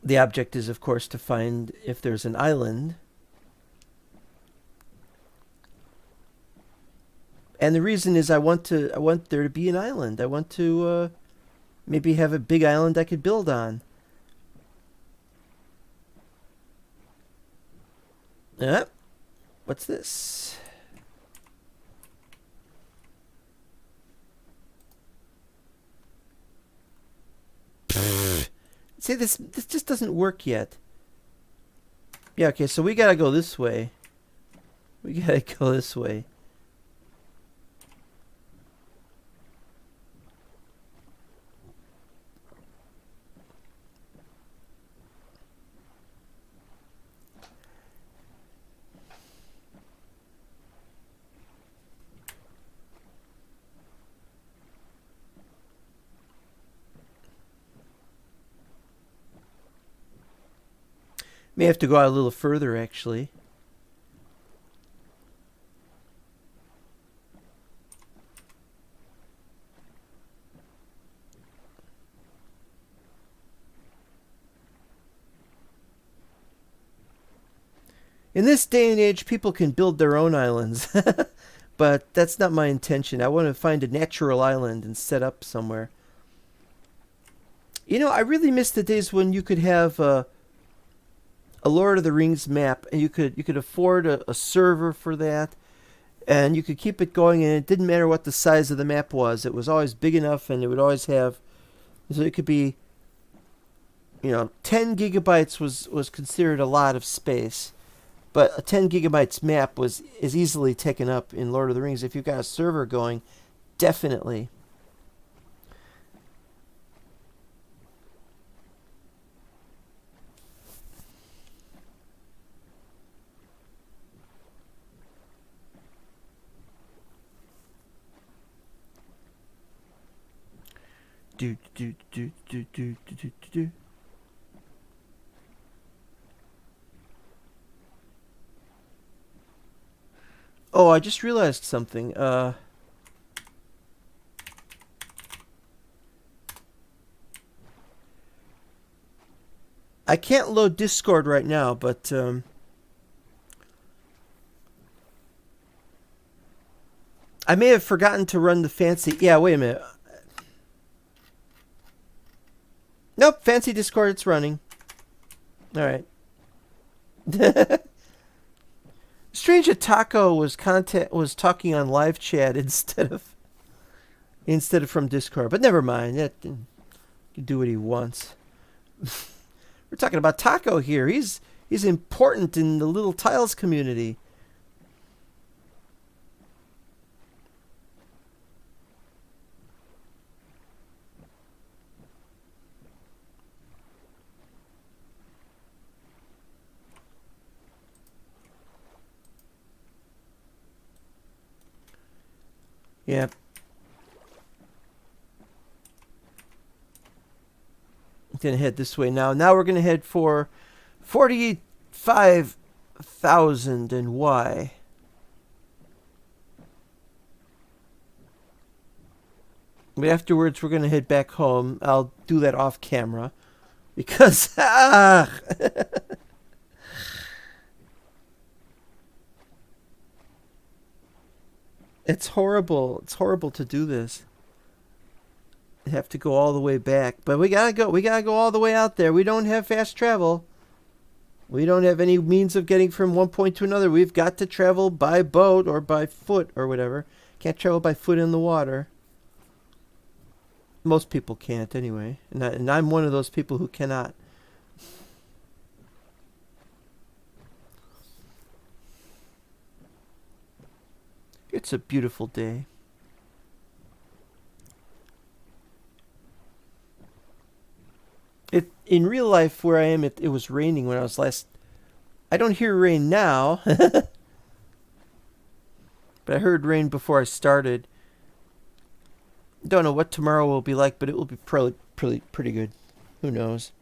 The object is, of course, to find if there's an island. And the reason is I want there to be an island. I want to maybe have a big island I could build on. What's this? See, this just doesn't work yet. Yeah, okay, so we gotta go this way. We gotta go this way. May have to go out a little further, actually. In this day and age, people can build their own islands. But that's not my intention. I want to find a natural island and set up somewhere. You know, I really miss the days when you could have a Lord of the Rings map, and you could afford a server for that, and you could keep it going, and it didn't matter what the size of the map was. It was always big enough, and it would always have, so it could be, 10 gigabytes was considered a lot of space. But a 10 gigabytes map is easily taken up in Lord of the Rings. If you've got a server going, definitely. Do. Oh, I just realized something. I can't load Discord right now, but I may have forgotten to run the fancy. Yeah, wait a minute. Nope, fancy Discord, it's running. All right. Strange that Taco was talking on live chat instead of from Discord, but never mind. That he can do what he wants. We're talking about Taco here. He's important in the Little Tiles community. Yeah. I'm going to head this way now. Now we're going to head for 45,000 and Y. But afterwards, we're going to head back home. I'll do that off camera. Because... It's horrible. It's horrible to do this. I have to go all the way back. But we gotta go. We gotta go all the way out there. We don't have fast travel. We don't have any means of getting from one point to another. We've got to travel by boat or by foot or whatever. Can't travel by foot in the water. Most people can't anyway. And I'm one of those people who cannot. It's a beautiful day. In real life, where I am, it was raining when I was last... I don't hear rain now. But I heard rain before I started. Don't know what tomorrow will be like, but it will be probably pretty good. Who knows?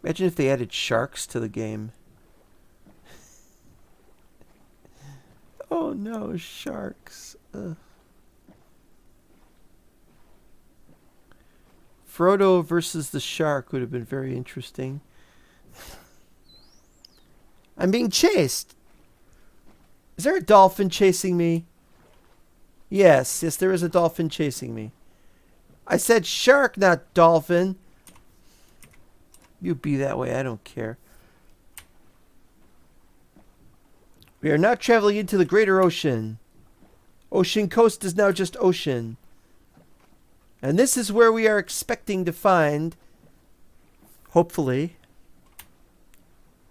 Imagine if they added sharks to the game. Oh no, sharks. Ugh. Frodo versus the shark would have been very interesting. I'm being chased. Is there a dolphin chasing me? Yes, there is a dolphin chasing me. I said shark, not dolphin. You be that way, I don't care. We are now traveling into the greater ocean. Ocean coast is now just ocean. And this is where we are expecting to find, hopefully,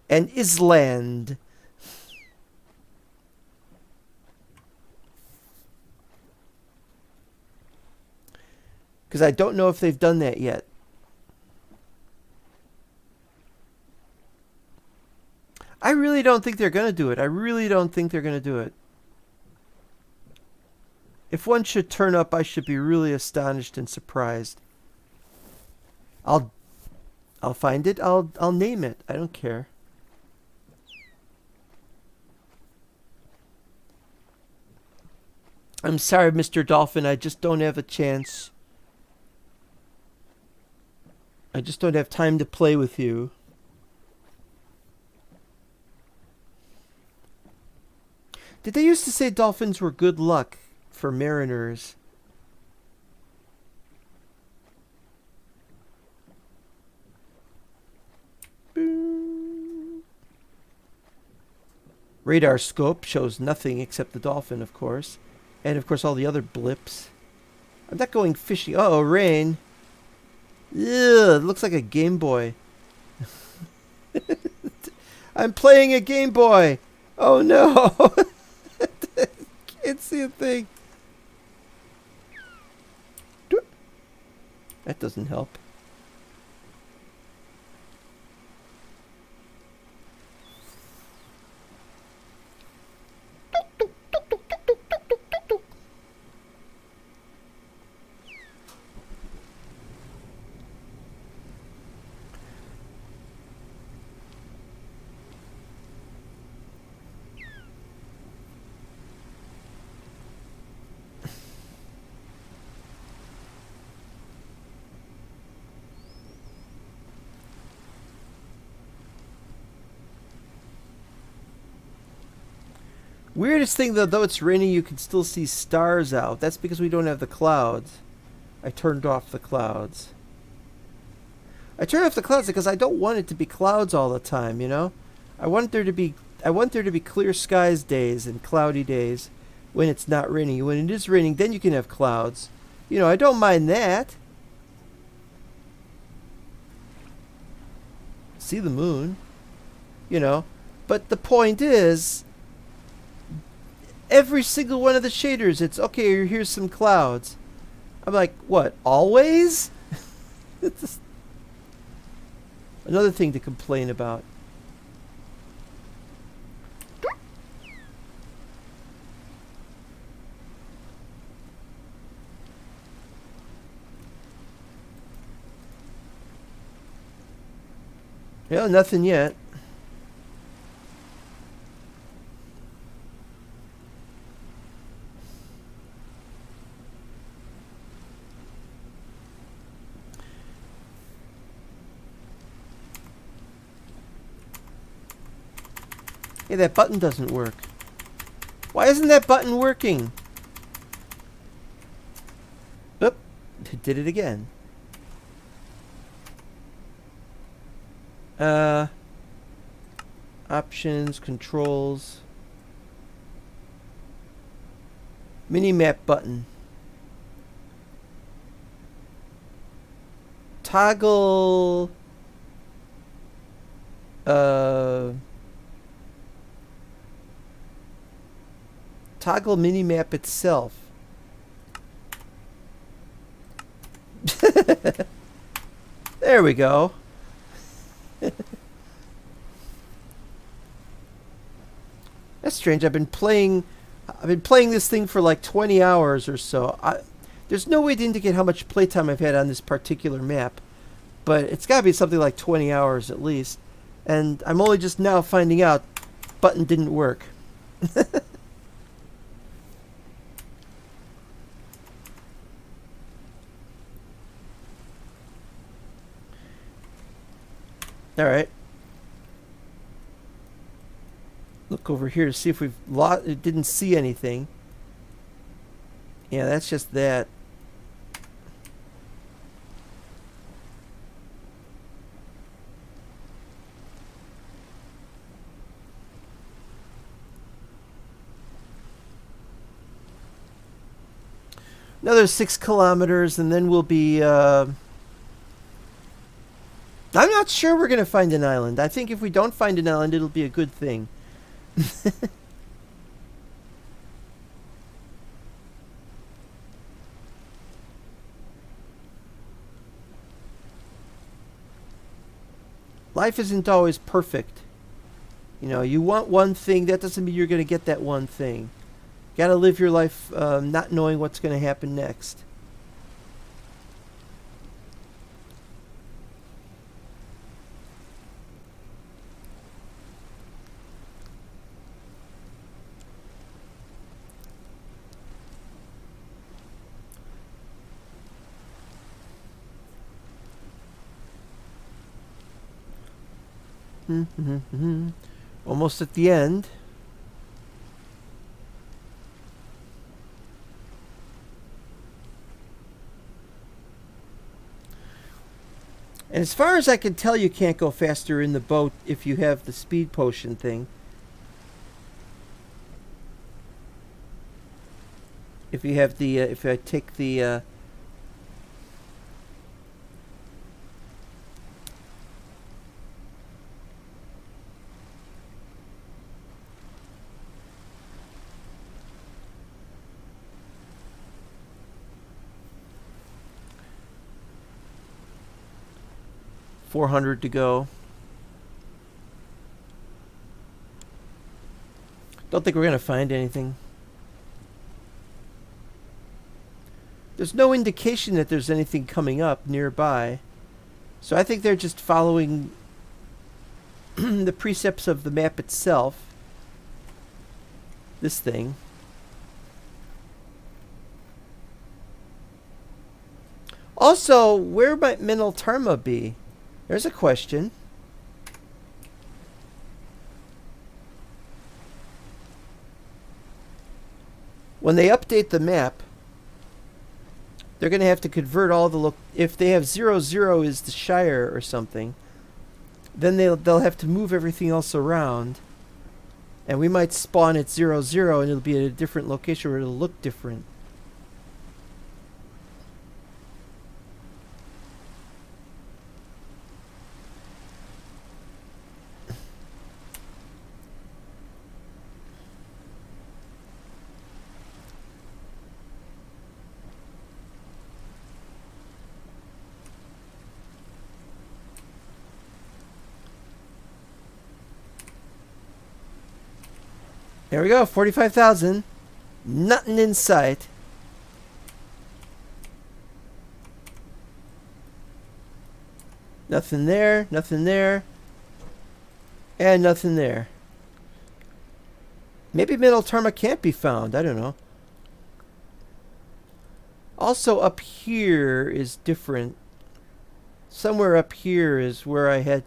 an island. Because I don't know if they've done that yet. I really don't think they're going to do it. I really don't think they're going to do it. If one should turn up, I should be really astonished and surprised. I'll find it. I'll name it. I don't care. I'm sorry, Mr. Dolphin. I just don't have a chance. I just don't have time to play with you. Did they used to say dolphins were good luck for mariners? Boom. Radar scope shows nothing except the dolphin, of course. And, of course, all the other blips. I'm not going fishing. Uh-oh, rain. Ugh, it looks like a Game Boy. I'm playing a Game Boy. Oh, no. Can't see a thing. That doesn't help. Weirdest thing, though it's raining, you can still see stars out. That's because we don't have the clouds. I turned off the clouds. I turned off the clouds because I don't want it to be clouds all the time, you know? I want there to be clear skies days and cloudy days when it's not raining. When it is raining, then you can have clouds. You know, I don't mind that. See the moon, you know? But the point is, every single one of the shaders, it's okay, here's some clouds. I'm like, what, always? It's just another thing to complain about. Yeah, nothing yet. Hey, that button doesn't work. Why isn't that button working? Oop, it did it again. Options, controls. Minimap button. Toggle. Toggle minimap itself. There we go. That's strange. I've been playing this thing for like 20 hours or so. There's no way to indicate how much playtime I've had on this particular map, but it's got to be something like 20 hours at least. And I'm only just now finding out button didn't work. All right. Look over here to see if we've lost. It didn't see anything. Yeah, that's just that. Another 6 kilometers, and then we'll be. I'm not sure we're going to find an island. I think if we don't find an island, it'll be a good thing. Life isn't always perfect. You know, you want one thing, that doesn't mean you're going to get that one thing. Got to live your life not knowing what's going to happen next. Almost at the end. And as far as I can tell, you can't go faster in the boat if you have the speed potion thing. If you have the, if I take the, 400 to go. Don't think we're going to find anything. There's no indication that there's anything coming up nearby. So I think they're just following the precepts of the map itself. This thing. Also, where might Minaltarma be? There's a question. When they update the map, they're going to have to convert all the if they have 00 is the Shire or something, then they'll have to move everything else around, and we might spawn at 00 and it'll be at a different location where it'll look different. There we go, 45,000. Nothing in sight. Nothing there, nothing there. And nothing there. Maybe Minaltarma can't be found, I don't know. Also up here is different. Somewhere up here is where I had...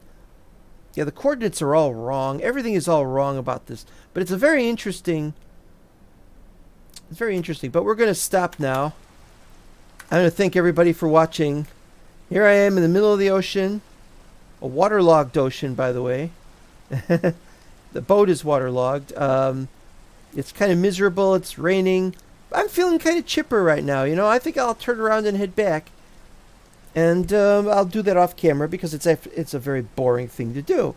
Yeah, the coordinates are all wrong. Everything is all wrong about this. But it's a very interesting... It's very interesting. But we're going to stop now. I'm going to thank everybody for watching. Here I am in the middle of the ocean. A waterlogged ocean, by the way. The boat is waterlogged. It's kind of miserable. It's raining. I'm feeling kind of chipper right now. You know, I think I'll turn around and head back. And I'll do that off camera because it's a very boring thing to do.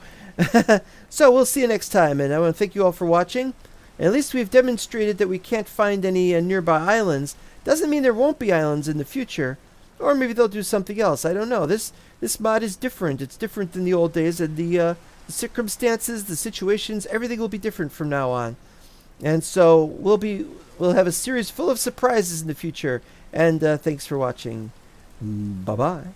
So we'll see you next time. And I want to thank you all for watching. And at least we've demonstrated that we can't find any nearby islands. Doesn't mean there won't be islands in the future. Or maybe they'll do something else. I don't know. This mod is different. It's different than the old days. And the circumstances, the situations, everything will be different from now on. And so we'll have a series full of surprises in the future. And thanks for watching. Bye-bye.